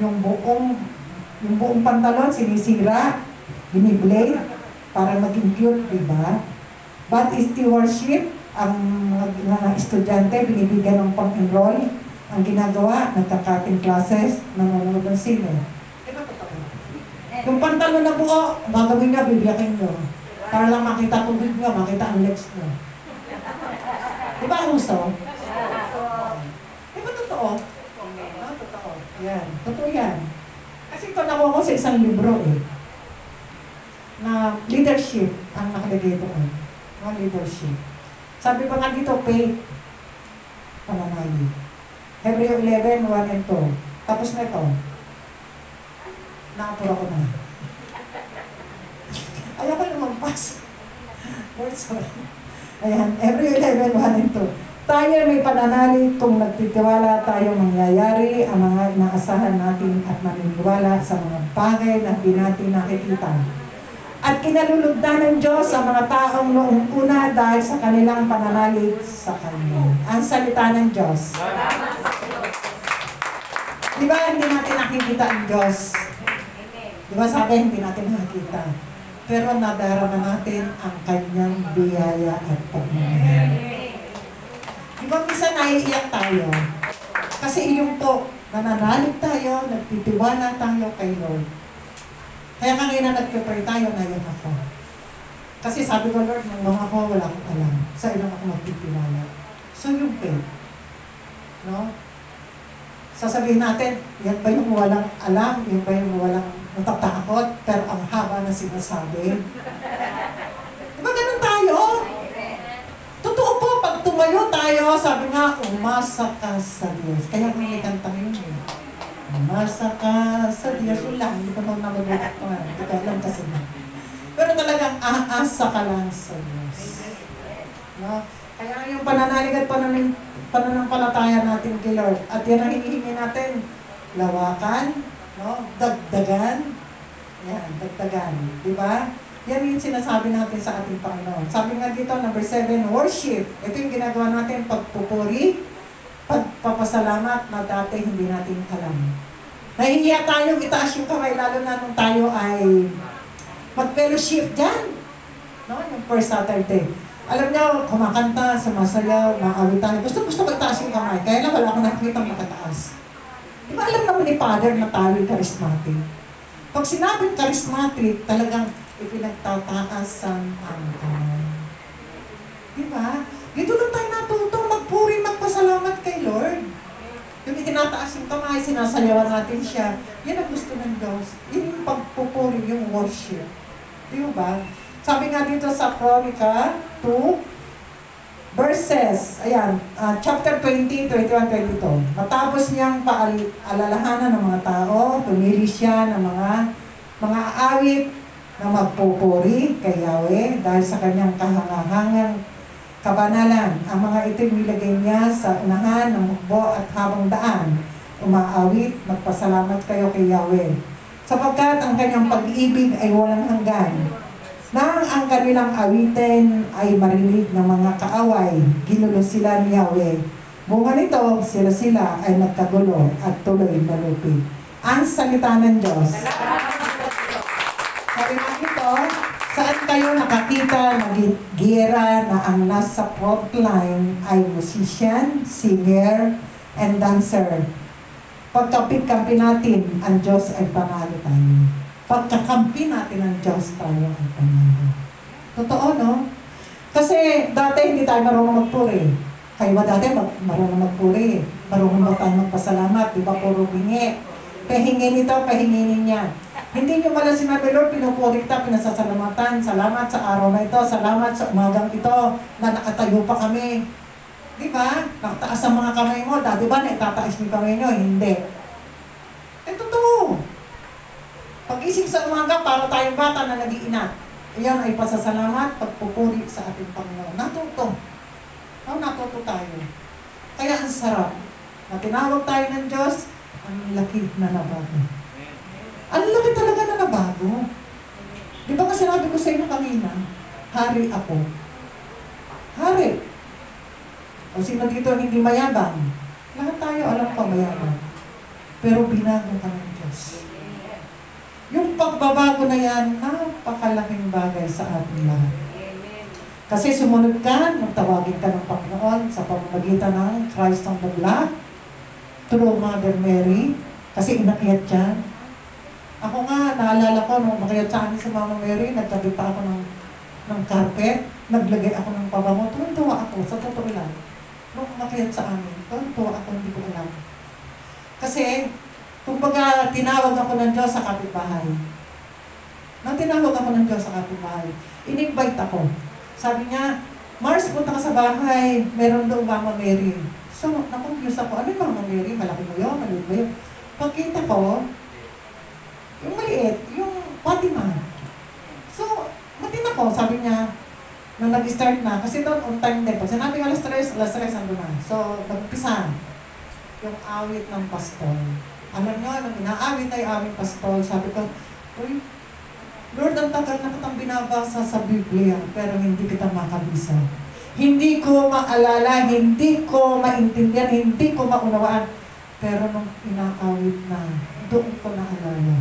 yung buong pantalon, sinisira, biniblade, para maging cute, diba? But stewardship, ang mga estudyante, binibigyan ng pang-enroll. Ang ginagawa, nagka-cutting classes, nanonood ng sine. Yung pantalon na buo, gagawin niya, bibiyakin nyo. Para lang makita tubig nyo, makita ang legs nyo. Diba ang uso? Diba totoo? Totoo. Yan. Totoo yan. Kasi ito nakuha ko sa isang libro na leadership ang nakalagay doon. Leadership. Sabi pa nga dito, faith, pananalig. Hebreo 11, 1 and 2. Tapos na ito. Nakapura ko na. Ayaw ko lumagpas. Words ko. Ayan, Hebreo 11, 1 and 2. Tayo may pananalig kung nagtitiwala tayo mangyayari ang mga inaasahan natin at maniniwala sa mga bagay na hindi natin nakikita. At kinalulugdan ng Diyos ang mga taong noong una dahil sa kanilang pananalig sa Kanya. Ang salita ng Diyos. Di ba hindi natin nakikita ang Diyos? Di ba sabi hindi natin nakikita? Pero nadarama natin ang Kanyang biyaya at pagmamahal. Di ba minsan naiiyak tayo? Kasi yung po, nananalig tayo, nagtitiwala tayo kay Lord. Kaya kanina nag-prepare tayo, ngayon ako. Kasi sabi ko, Lord, nung ako, wala akong alam. Sa ilang ako magtitiwala. So yung faith, no? Sasabihin natin, yan ba yung walang alam? Yan ba yung walang natatakot? Pero ang haba na sinasabi. Diba ganun tayo? Totoo po, pag tumayo tayo, sabi nga, umasa ka sa Diyos. Kaya kung may kanta yun umasa ka sa Diyos. Yun lang, hindi ko nung nababukat ko nga. Hindi ko alam kasi na. Pero talagang aasa ka lang sa Diyos. No? Kaya yung pananalig at pananampalataya natin kay Lord. At yan ang hinihingi natin. Lawakan, no? Dagdagan. Yan, dagdagan. Diba? Yan yung sinasabi natin sa ating Panginoon. Sabi nga dito, number 7, worship. Ito yung ginagawa natin, pagpupuri, pagpapasalamat na dati hindi natin alam. Nahihiya tayong itaas yung kamay, lalo na nung tayo ay mag-fellowship dyan. No? Yung first Saturday. Alam niyo, kumakanta, sumasayaw, maawitan. Gusto ko itaas yung kamay. Kaya lang wala akong nakikita makataas. Di ba alam naman ni Father na tayo charismatic? Pag sinabing charismatic, talagang ipinagtataas ang kamay. Di ba? Dito lang tayo natuto, magpuri, magpasalamat kay Lord. Yung itinataas yung kamay, sinasayawan natin siya. Yan ang gusto ng Diyos. Yun yung pagpupuri, yung worship. Di ba? Sabi nga dito sa Chronica 2, verses, ayan, chapter 20, 21, 22. Matapos niyang paalalahanan ng mga tao, tumili siya ng mga awit na magpupuri kay Yahweh dahil sa kanyang kahangahangang kabanalan. Ang mga ito nilagay niya sa unahan ng hukbo at habang daan. Umaawit, magpasalamat kayo kay Yahweh. Sapagkat ang kanyang pag-ibig ay walang hanggan. Nang ang kanilang awitin ay marinig ng mga kaaway, ginulo sila ni Yahweh. Bunga nito, sila ay nagkagulo at tuloy na lupi. Ang salita ng Diyos. Sabi nga ito, saan kayo nakakita ng giyera na ang nasa frontline ay musician, singer, and dancer? Pagkampi natin, ang Diyos ay panalo tayo. Pagkakampi natin ang Diyos, tayo ay panalo. Totoo, no? Kasi dati hindi tayo marunong magpuri. Kayo ba dati marunong magpuri? Marunong ba tayo magpasalamat? Di ba puro hingi? Pahingin ito, pahinginin niya. Hindi nyo pala sinabi, Lord, pinupuri kita, pinasasalamatan. Salamat sa araw na ito. Salamat sa umagang ito na nakatayo pa kami. Di ba? Nakataas ang mga kamay mo. Dati ba naitataas yung kamay nyo? Hindi. Eh, totoo. Pag pagising sa umaga para tayong bata na nag-iina. Iyan ay pasasalamat, pagpupuri sa ating Panginoon. Natuto. Natuto tayo. Kaya ang sarap na tinawag tayo ng Diyos, ang laki na nabago. Ang laki talaga na nabago. Di ba kasi sinabi ko sa inyo kanina, hari ako. Hari. O sino dito hindi mayabang? Lahat tayo alam pa mayabang. Pero binago ka ng Diyos. Yung pagbabago na yan, napakalaking bagay sa ating lahat. Kasi sumunod ka, magtawagin ka ng Panginoon sa pamamagitan ng Christ ang nagla, through Mother Mary, kasi inakyat yan. Ako nga, naalala ko, nung umakyat sa amin sa Mama Mary, nagtabi pa ako ng carpet, naglagay ako ng pabango, tuwa ako, sa totoo lang. Nung umakyat sa amin, tuwa ako, hindi ko alam. Kasi, kumbaga, tinawag ako ng Diyos sa kapitbahay. Nang tinawag ako ng Diyos sa kapitbahay, in-invite ako. Sabi niya, Mars, punta ka sa bahay, meron doon Mama Mary. So, na-confuse ako, ano yung Mama Mary? Malaki mo yun? Maliit mo yun? Pagkita ko, yung maliit, yung Fatima. So, matin ako, sabi niya, nung nag-start na, kasi doon on time din. Pag sinabi ng alas 3, ando na. So, nag-umpisa yung awit ng pastol. Alam nyo, nung inaawit ay awit pastol, sabi ko, uy, Lord, ang tagal na kitang binabasa sa Biblia, pero hindi kita makabisa. Hindi ko maalala, hindi ko maintindihan, hindi ko maunawaan. Pero nung inaawit na, doon ko naalala.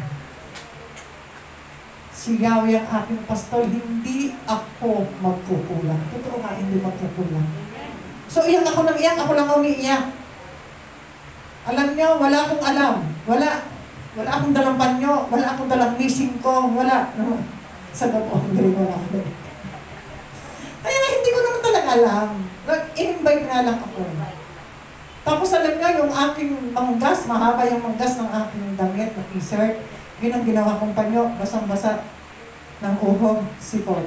Si Yahweh ang aking pastol, hindi ako magkukulang. Totoo nga, hindi magkukulang. So iyak ako lang umiiyak. Alam niyo, wala akong alam. Wala akong dalang panyo, wala akong dalang missing ko, wala. Sa gapo, wala ako. Kaya hindi ko naman talaga alam. In-invite nga lang ako. Tapos alam niyo, yung aking manggas, mahaba yung manggas ng aking damit na t-shirt, yun ang ginawa kong panyo, basang-basa ng uhog, sipon.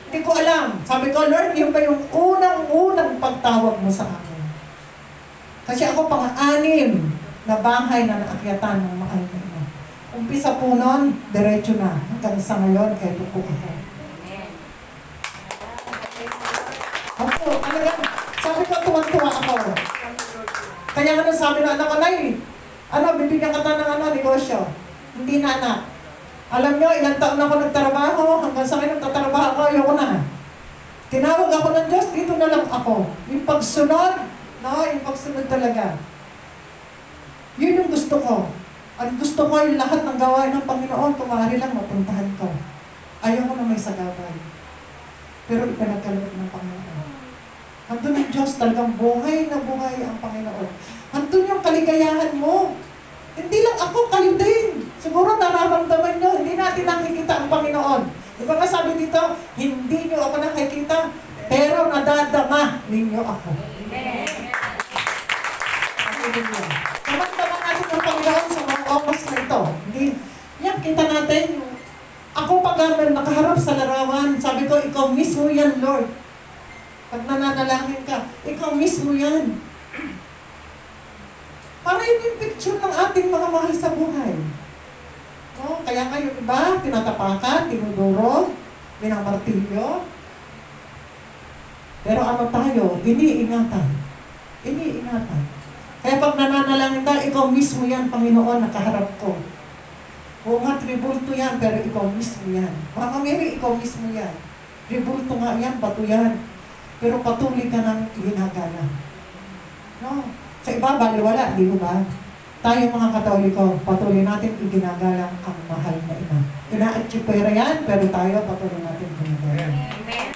Hindi ko alam. Sabi ko, Lord, yun ba yung unang-unang pagtawag mo sa akin? Kasi ako pang-anim na bahay na naakyatan ng mahal na ina. Umpisa po nun, diretso na. Hanggang sa ngayon, eto po ako. Ako, talagang, sabi ko, tuwan-tuwa ako. Kaya nga sabi na anak ko, Nay, bibigyan ka ng negosyo. Hindi na, anak. Alam nyo, ilang taon ako nagtrabaho, hanggang sa ngayon nagtatrabaho ako, ayoko na. Tinawag ako ng Diyos, dito na lang ako. Yung pagsunod, yung pagsunod talaga. Yun yung gusto ko. Ang gusto ko yung lahat ng gawain ng Panginoon, kumari lang mapuntahan ko. Ayaw ko na may sagabay. Pero ipinagkaloob ng Panginoon. Andun ang Diyos, talagang buhay na buhay ang Panginoon. Andun yung kaligayahan mo. Hindi lang ako, kayo din. Siguro nararamdaman nyo, hindi natin nakikita ang Panginoon. Di ba nga sabi dito, hindi nyo ako nakikita, pero nadadama ninyo ako. Naman natin ang Panginoon sa mga oras na ito. Hindi, yan, kita natin. Ako pag nakaharap sa larawan, sabi ko, ikaw mismo yan, Lord. Pag nananalangin ka, ikaw mismo yan. Para yun yung picture ng ating mga mahal sa buhay. No? Kaya ngayon iba, tinatapakan, tinuduro, minamartilyo. Pero ano tayo? Iniingatan. Iniingatan. Kaya pag nananalangin tayo, ikaw mismo yan, Panginoon, nakaharap ko. Oo nga, tribulto yan, pero ikaw mismo yan. Mga Mary, ikaw mismo yan. Tribulto nga yan, bato yan. Pero patuloy ka ng ginagana. No? Sa iba, baliwala, di ba? Tayo mga Katoliko, patuloy natin iginagalang ang mahal na ina. Ina-achievera yan, pero tayo patuloy natin ginagalang. Amen.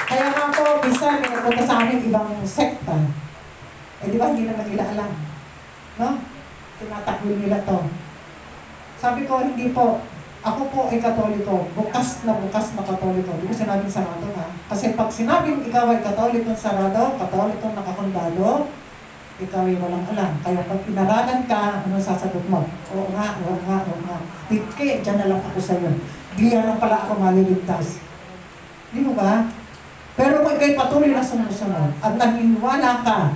Kaya nga po, bisa, may napunta sa amin ibang sekta. Di ba, hindi naman nila alam. No? Tinatakbo nila to. Sabi ko, hindi po. Ako po ay Katoliko. Bukas na Katoliko. Hindi ko sinabing sarado ha. Kasi pag sinabing ikaw ay Katolikong sarado, Katolikong nakakondado, ikaw ay walang alam. Kaya pag pinaralan ka, ano sasagot mo? Oo nga. Tiki, dyan na lang ako sa'yo. Diyan lang pala ako maliligtas. Di mo ba? Pero kung ikaw'y patuloy na sumusunod at naniniwala ka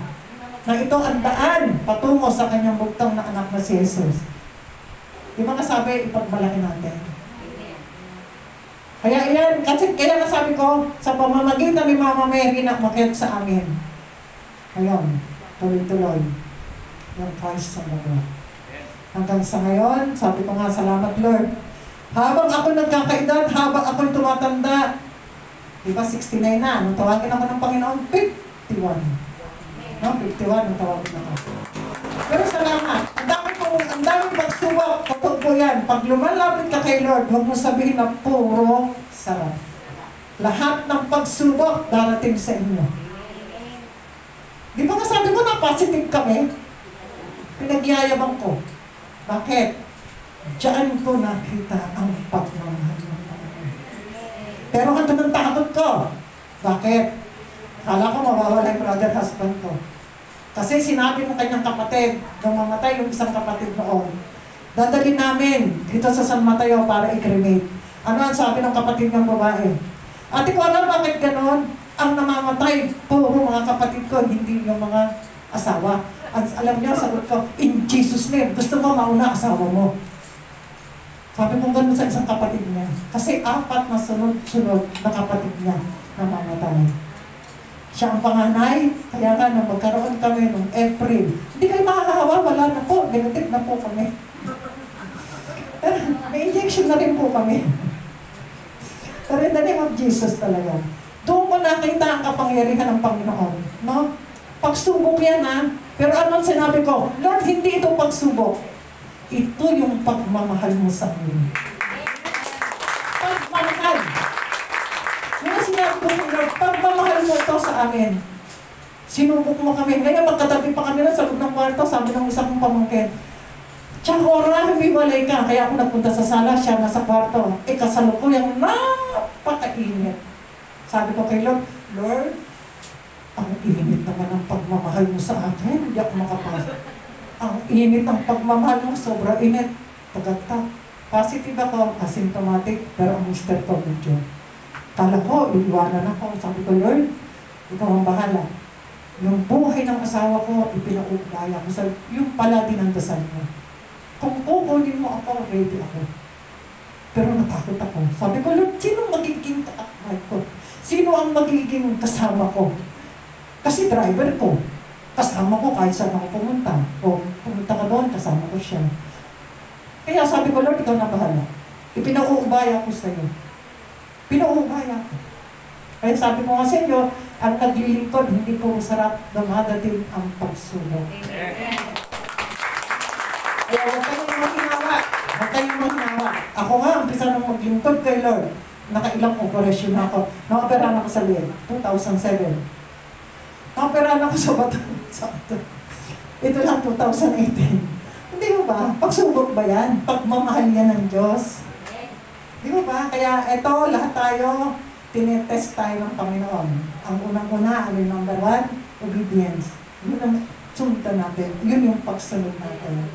na ito ang daan patungo sa kanyang bugtong na anak na si Jesus. Di ba nasabi, ipagmalaki natin? Kaya yan, kaya nasabi ko, sa pamamagitan ni Mama Mary na umakyat sa amin. Ngayon, tuloy-tuloy, yung Christ sa mga. Hanggang sa ngayon, sabi ko nga, salamat Lord. Habang ako nagkakaedad, habang ako'y tumatanda, di ba 69 na, nung tawagin ako ng Panginoon, 51. No, 51 nung tawagin ako. Pero salamat, ang daming pagsubok, kapag po yan, pag lumalapit ka kay Lord, huwag mo sabihin na puro sarap. Lahat ng pagsubok darating sa inyo. Di ba nga sabi ko na positive kami? Pinagyayabang ko. Bakit? Diyan ko nakita ang pagmamahal ng Panginoon. Pero ang ng takot ko. Bakit? Kala ko mawawala yung brother husband ko. Kasi sinabi ng kanyang kapatid, nung mamatay yung isang kapatid noon, dadalhin namin dito sa San Mateo para i-cremate. Ano ang sabi ng kapatid ng babae? Ate ko, alam bakit ganon? Ang namamatay, puro mga kapatid ko, hindi yung mga asawa. Alam niyo, sagot ko, in Jesus' name, gusto mo mauna asawa mo. Sabi ko gano'n sa isang kapatid niya. Kasi 4 na sunod-sunod na kapatid niya namamatay. Siya ang panganay, kaya nga nung magkaroon kami noong April, hindi kayo makakahawa, wala na po, negative na po kami. May injection na rin po kami. Pero in the name of Jesus talaga. Doon ko nakita ang kapangyarihan ng Panginoon. No? Pagsubok yan ha. Pero ano sinabi ko? Lord, hindi ito pagsubok. Ito yung pagmamahal mo sa amin. Pagmamahal. Yung sinabi ko, Lord, pagmamahal mo ito sa amin. Sinubok mo kami. Ngayon, magkatabi pa kami na sa loob ng kwarto, sabi ng isang pamangkin, Tsakora, humiwalay ka. Kaya ako nagpunta sa sala, siya nasa kwarto. Kasalukuyang napakainit. Sabi ko kay Lord, Lord, ang init naman ang pagmamahal mo sa akin. Hindi ako makapasok. Ang init ng pagmamahal mo, sobra init. Tagagtak. Positive ako, asymptomatic, pero ang mister ko medyo. Kala ko, iiwanan ako. Sabi ko, Lord, ikaw ang bahala. Yung buhay ng asawa ko, ipinaubaya ko sa yung pala din ang dasal mo. Kung kukunin mo ako, ready ako. Pero natakot ako. Sabi ko, Lord, sino magiging kaakbay ko? Sino ang magiging kasama ko? Kasi driver ko. Kasama ko kahit saan ako pumunta. O pumunta ka doon, kasama ko siya. Kaya sabi ko, Lord, ikaw na bahala. Ipinauubaya ko sa iyo. Pinauubaya ko. Kaya sabi ko nga sa inyo, ang naglilingkod, hindi po sarap dumadating ang pagsubok. Kaya huwag kayong mahinawa. Huwag kayong mahinawa. Ako nga, umpisa nang maglingkod kay Lord. Nakailang operasyon ako. Naoperahan ako sa Lien, 2007. Naoperahan ako sa Bato. Ito lang, 2018. Hindi mo ba? Pagsubok ba yan? Pagmamahal yan ng Diyos? Di mo ba? Kaya ito, lahat tayo, tinetest tayo ng Panginoon. Ang unang-una, ano yung number 1? Obedience. Yun ang sunta natin. Yun yung pagsunod natin.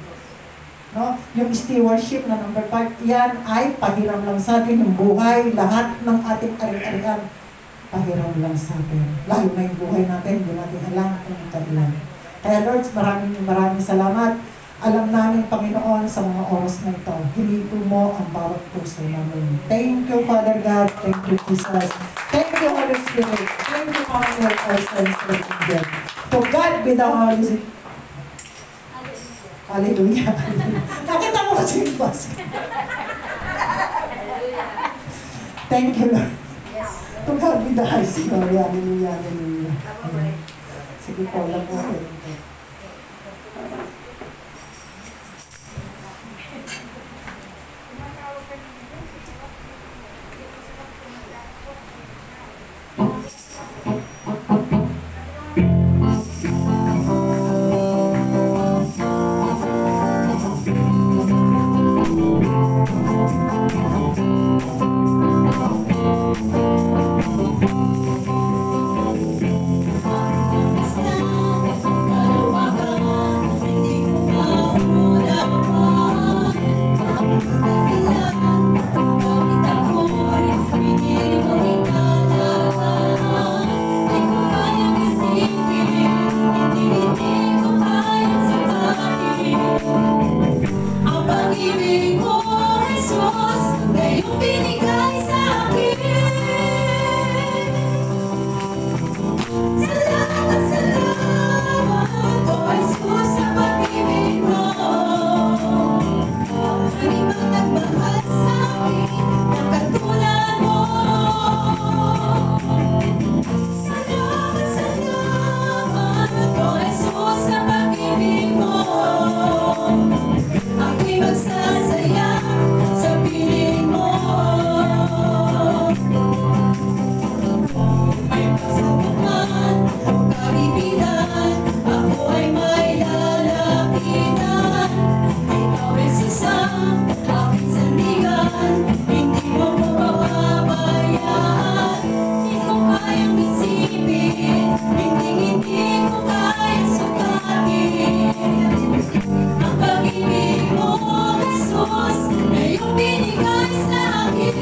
No? Yung stewardship na number 5, yan ay pahiram lang sa atin. Yung buhay, lahat ng ating ari-arian, pahiram lang sa atin. Lalo na yung buhay natin, hindi natin alam kung kailan. Kaya Lord, maraming salamat. Alam namin, Panginoon, sa mga oras na ito, hinito mo ang bawat puso namin. Thank you, Father God. Thank you, Jesus. Thank you, Holy Spirit. Thank you, Father, our sons, God. To God be the Holy Spirit. Hallelujah. Nakita mo kasi yung boss. Thank you, Lord. To God be the high glory. Hallelujah. Hallelujah. Sige po, lang po. pag-ibig mo, Jesus, na iyong binigay sa akin. Salamat, salamat, O Jesus, sa pag-ibig mo. Walang ibang nagmahal sa akin na katulad mo. Salamat, salamat, O Jesus, sa pag-ibig mo. Ako'y magsasaya sa piling mo. May pasabukan o kabibigan, ako ay may lalapitan. Ikaw ay sasang aking sandigan, hindi mo ko pababayaan. Hindi ko kayang isipin, hindi ko kayang sukatin. Ang pag-ibig mo, Jesus, na iyong binigay sa akin.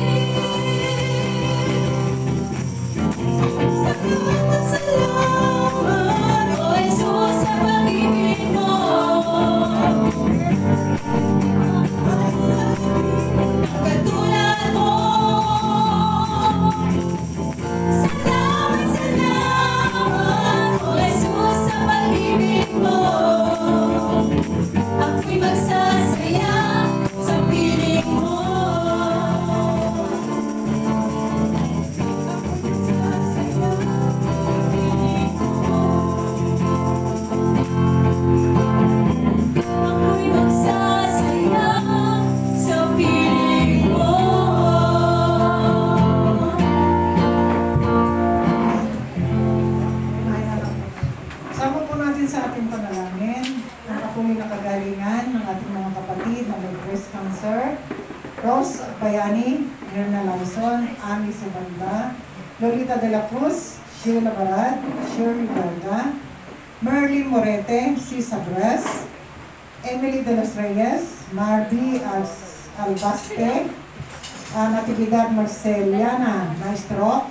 Salamat, salamat, O Jesus, sa pag-ibig mo. Katulad mo. Salamat, salamat, O Jesus, sa pag-ibig mo. Ako'y magsasaya sa piling mo. Ako'y magsasaya sa piling mo. Sama po natin sa ating panalangin ang kapuloy na kagalingan ng ating mga kapatid na may breast cancer. Rose Bayani, Mirna Lawson, Ami Subanda, Lolita de la Cruz, Sheila Barad, Shirley Varga, Merly Morete, Cisa Bres, Emily de los Reyes, Mardi Albaste, Natividad Marceliana Maestro,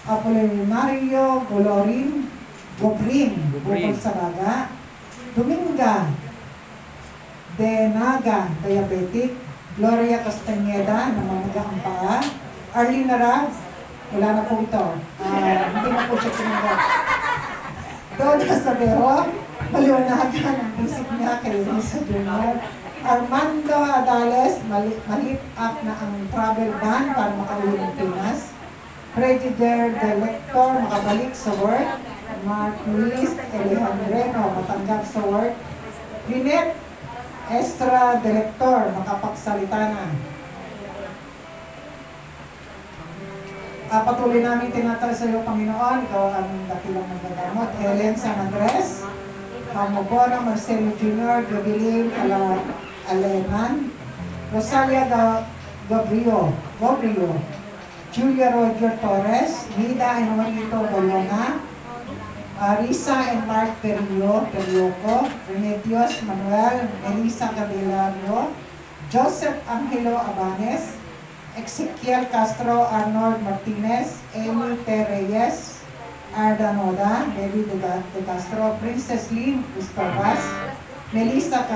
Apolinario Gobrin, Bukol Saraga, Dominga Denaga, diabetic, Gloria Castañeda, namamaga ang paa, Arlene Rab, wala na po ito, hindi na po siya tuminggap. Dona Sabero, maliwanagan ang isip niya kay Lisa Jr. Armando Adales, malip up na ang travel ban para makauwi ng Pinas. Prediger Director, makabalik sa work. Mark Luis Alejandreno, matanggap sa work. Lynette Extra Director, makapagsalita na. Patuloy namin tinatal sa iyo, Panginoon, ikaw ang aming dakilang nagagamot. Helen San Andres, Hamobona Marcelo Jr., Gabilin Aleman, Rosalia Gobrio, Julia Roger Torres, Nida Enuarito Bolona, Risa and Mark Perioco, Remedios Manuel, Elisa Cabellario, Joseph Angelo Abanes, Ezequiel Castro, Arnold Martinez, Amy T. Reyes, Arda Noda, Debbie de Castro, Princess Lynn Cristobas, Melissa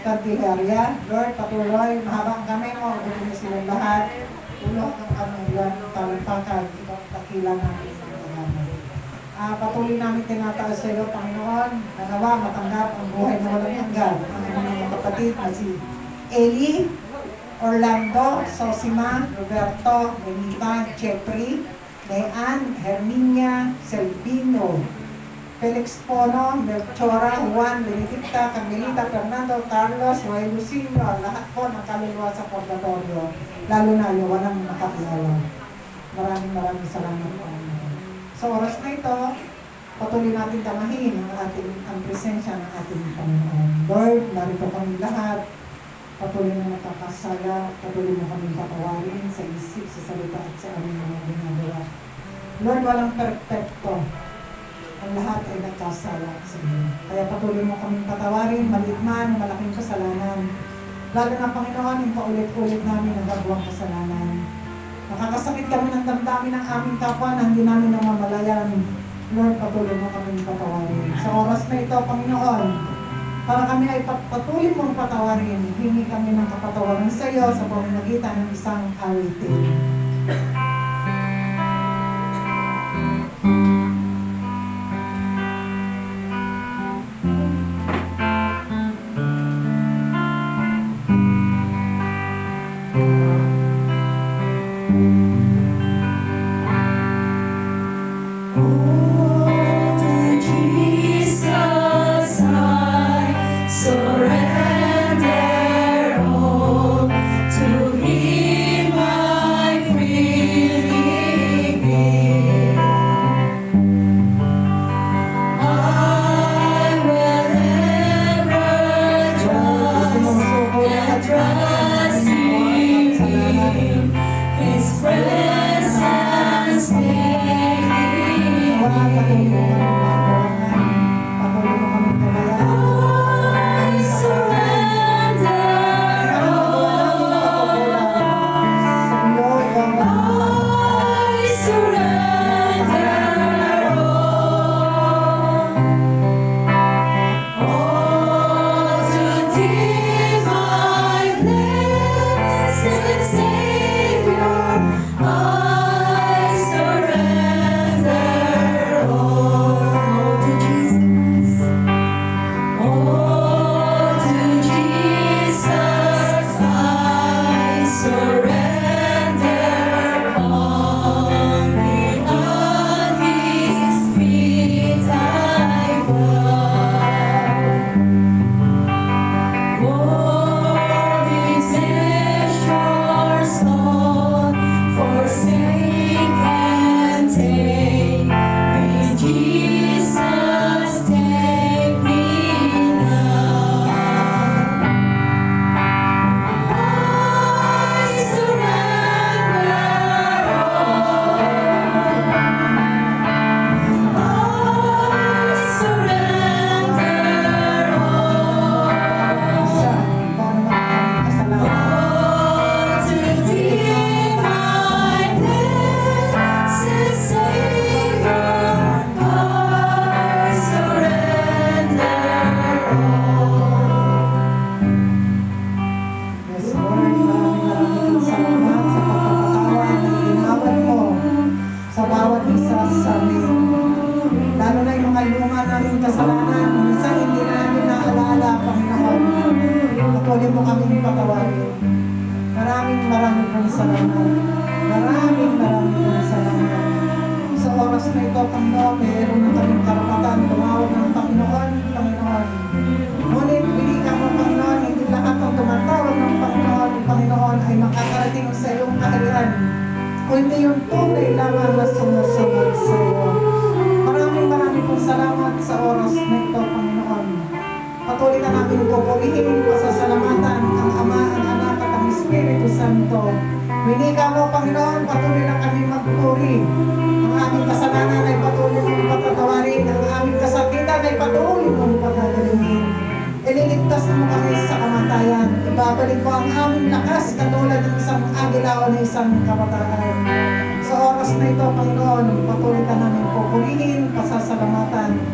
Cantilleria, Lord patuloy, mahabang kami mo, ulit silang lahat, ulok ang kami yan, talampakan, ibang dakila namin. Patuloy namin tinataas sa iyo, Panginoon, na nawa matanggap ang buhay na walang hanggan ang mga kapatid na si Eli, Orlando, Sosima, Roberto, Benita, Jeffrey, Leanne, Herminia, Selvino, Felix Pono, Melchora, Juan, Benedicta, Carmelita, Fernando, Carlos, Roy Lucinio, lahat po ng kaluluwa sa purgatorio, lalo na yung walang nakakilala. Maraming salamat po. Sa oras na ito, patuloy natin damahin ang presensya ng ating Panginoon. Lord, narito kami lahat. Patuloy na nakakasaya, patuloy na kami patawarin sa isip, sa salita at sa aming mga ginagawa. Lord, walang perfecto. Ang lahat ay nagkasala sa iyo. Kaya patuloy mo kaming patawarin, maliit man, malaking kasalanan. Lalo na, Panginoon, yung paulit-ulit namin nagagawang kasalanan. Nakakasakit kami ng damdamin ng aming kapwa na hindi namin namamalayan. Lord, patuloy mo kaming patawarin. Sa oras na ito, Panginoon, para kami ay patuloy mong patawarin. Hingi kami ng kapatawaran sa iyo sa pamamagitan ng isang awitin.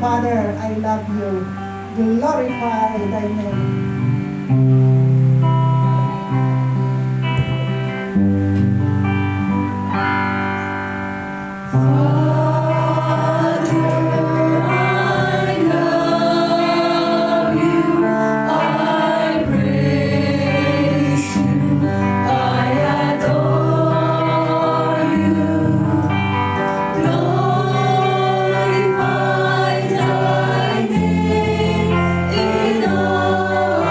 Father, I love you. Glorify thy name. Glorify thy name in all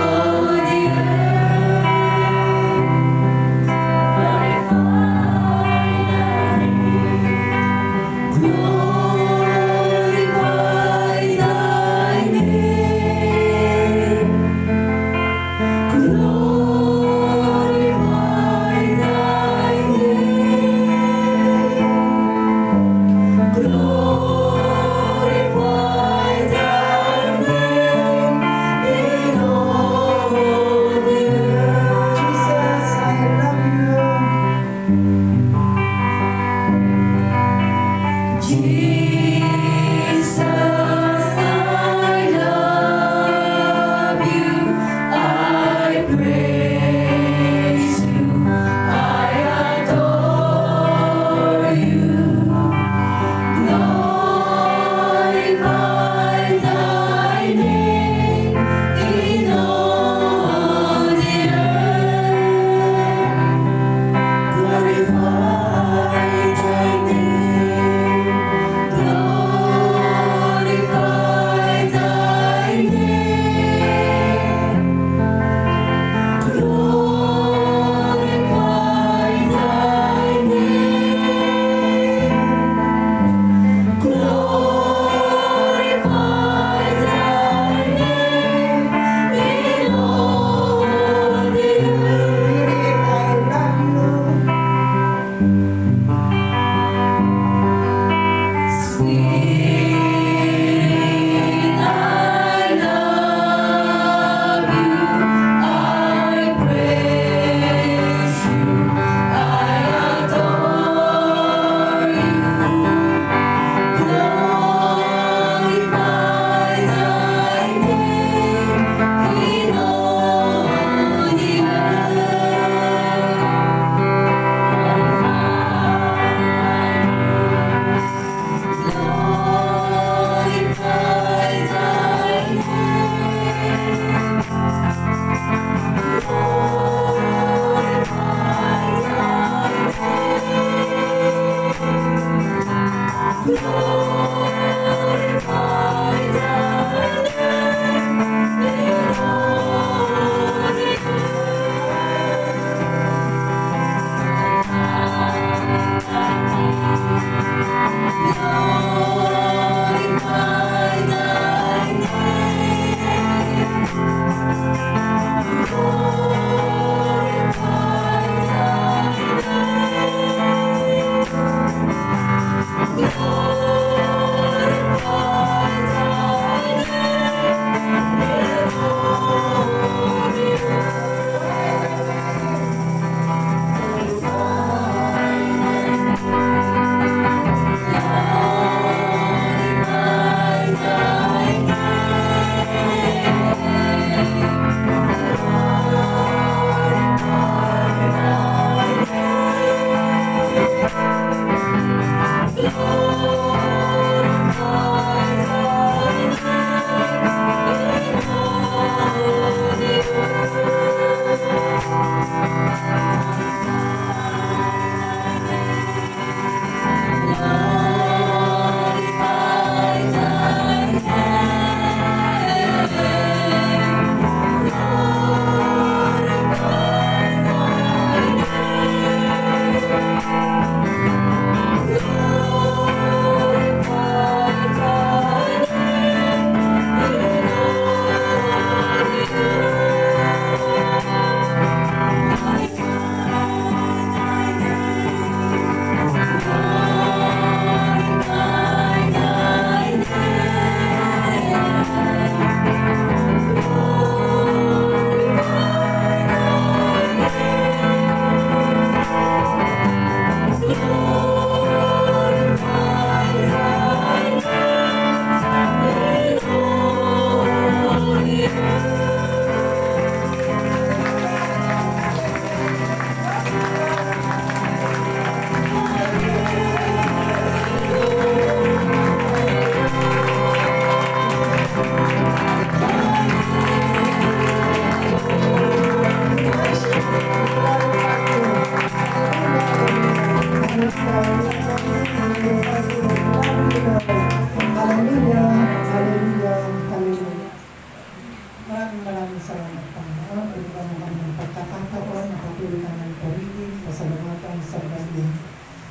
patuloy namin parinig, pasalamatan sa galing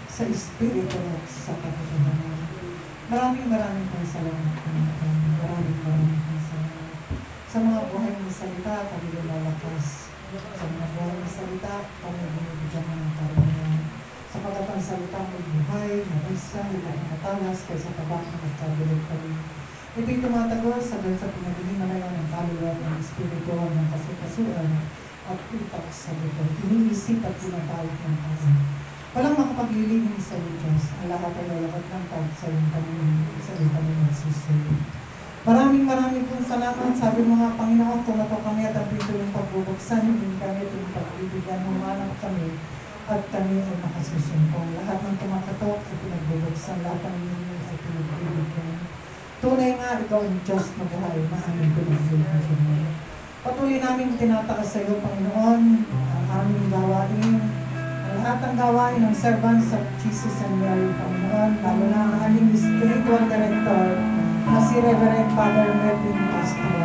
sa Espiritu at sa katotohanan. Maraming pong salamat, Panginoon. Maraming pong salamat. Sa mga buhay ng salita, kami lumalakas. Sa mga buhay ng salita, kami binibigyan ng karunia. Sapagat ang salita may buhay, marisa, at matalas, kaysa tabak na magkabilig kami. Ito'y tumatagos hanggang sa pinaghihimalaan ng kaluluwa ng Espiritu ng kasukasuan at utak sa buto. Iniisip at pinatawag ng tao. Walang makapaglilingin sa Diyos. Ang lahat ay lalakat ng tawag sa iyong Panginoon, sa iyong Panginoon susunod. Maraming pong salamat. Sabi mo nga, Panginoon, kung ito kami at ang pinto yung pagbubuksan, hindi kami itong pagbibigyan, humanap kami at kami ay makasusumpong. Lahat ng tumakatok ay pinagbubuksan, lahat ng ninyo ay pinagbibigyan. Tunay nga, ikaw ang Diyos na buhay na aming pinagbibigyan. Patuloy namin tinataas sa iyo, Panginoon, ang aming gawain, ang lahat ng gawain ng servants of Jesus and Mary, Panginoon, lalo na ang aming spiritual director na si Reverend Father Melvin Castro.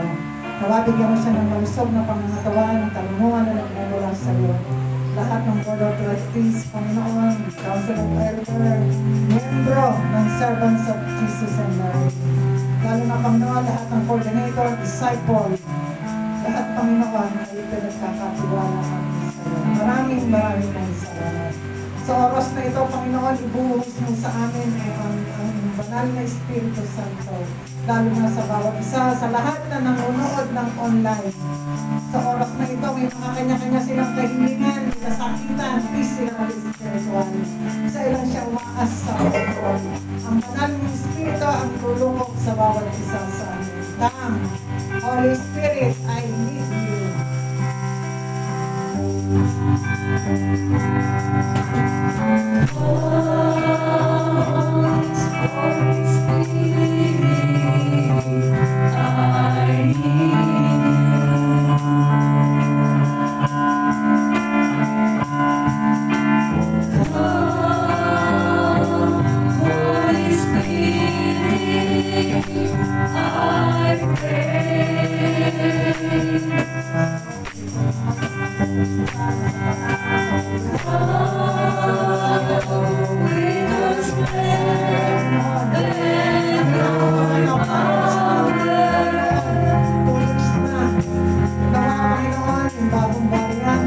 Nawabigyan mo siya ng malusog na pangangatawan ng talunguan na nagmumula sa iyo. Lahat ng Board of Trustees, Panginoon, Council of Elder, membro ng Servants of Jesus and Mary. Lalo na, Panginoon, lahat ng coordinator, disciple, lahat, Panginoon, ay pinagkakatiwala namin sa iyo. Maraming salamat. Sa oras na ito, Panginoon, ibuhos mo sa amin ang banal na Espiritu Santo, lalo na sa bawat isa, sa lahat na nanonood ng online. Sa oras na ito, may mga kanya-kanya silang kahilingan, kasakitan, physical, spiritual. Sa ilang siya umaas sa Panginoon. Ang banal ng Espiritu ang tulungkog sa bawat isa sa amin. Come, Holy Spirit, I need you. Holy Spirit, I need Panginoon, yung bagong bayan,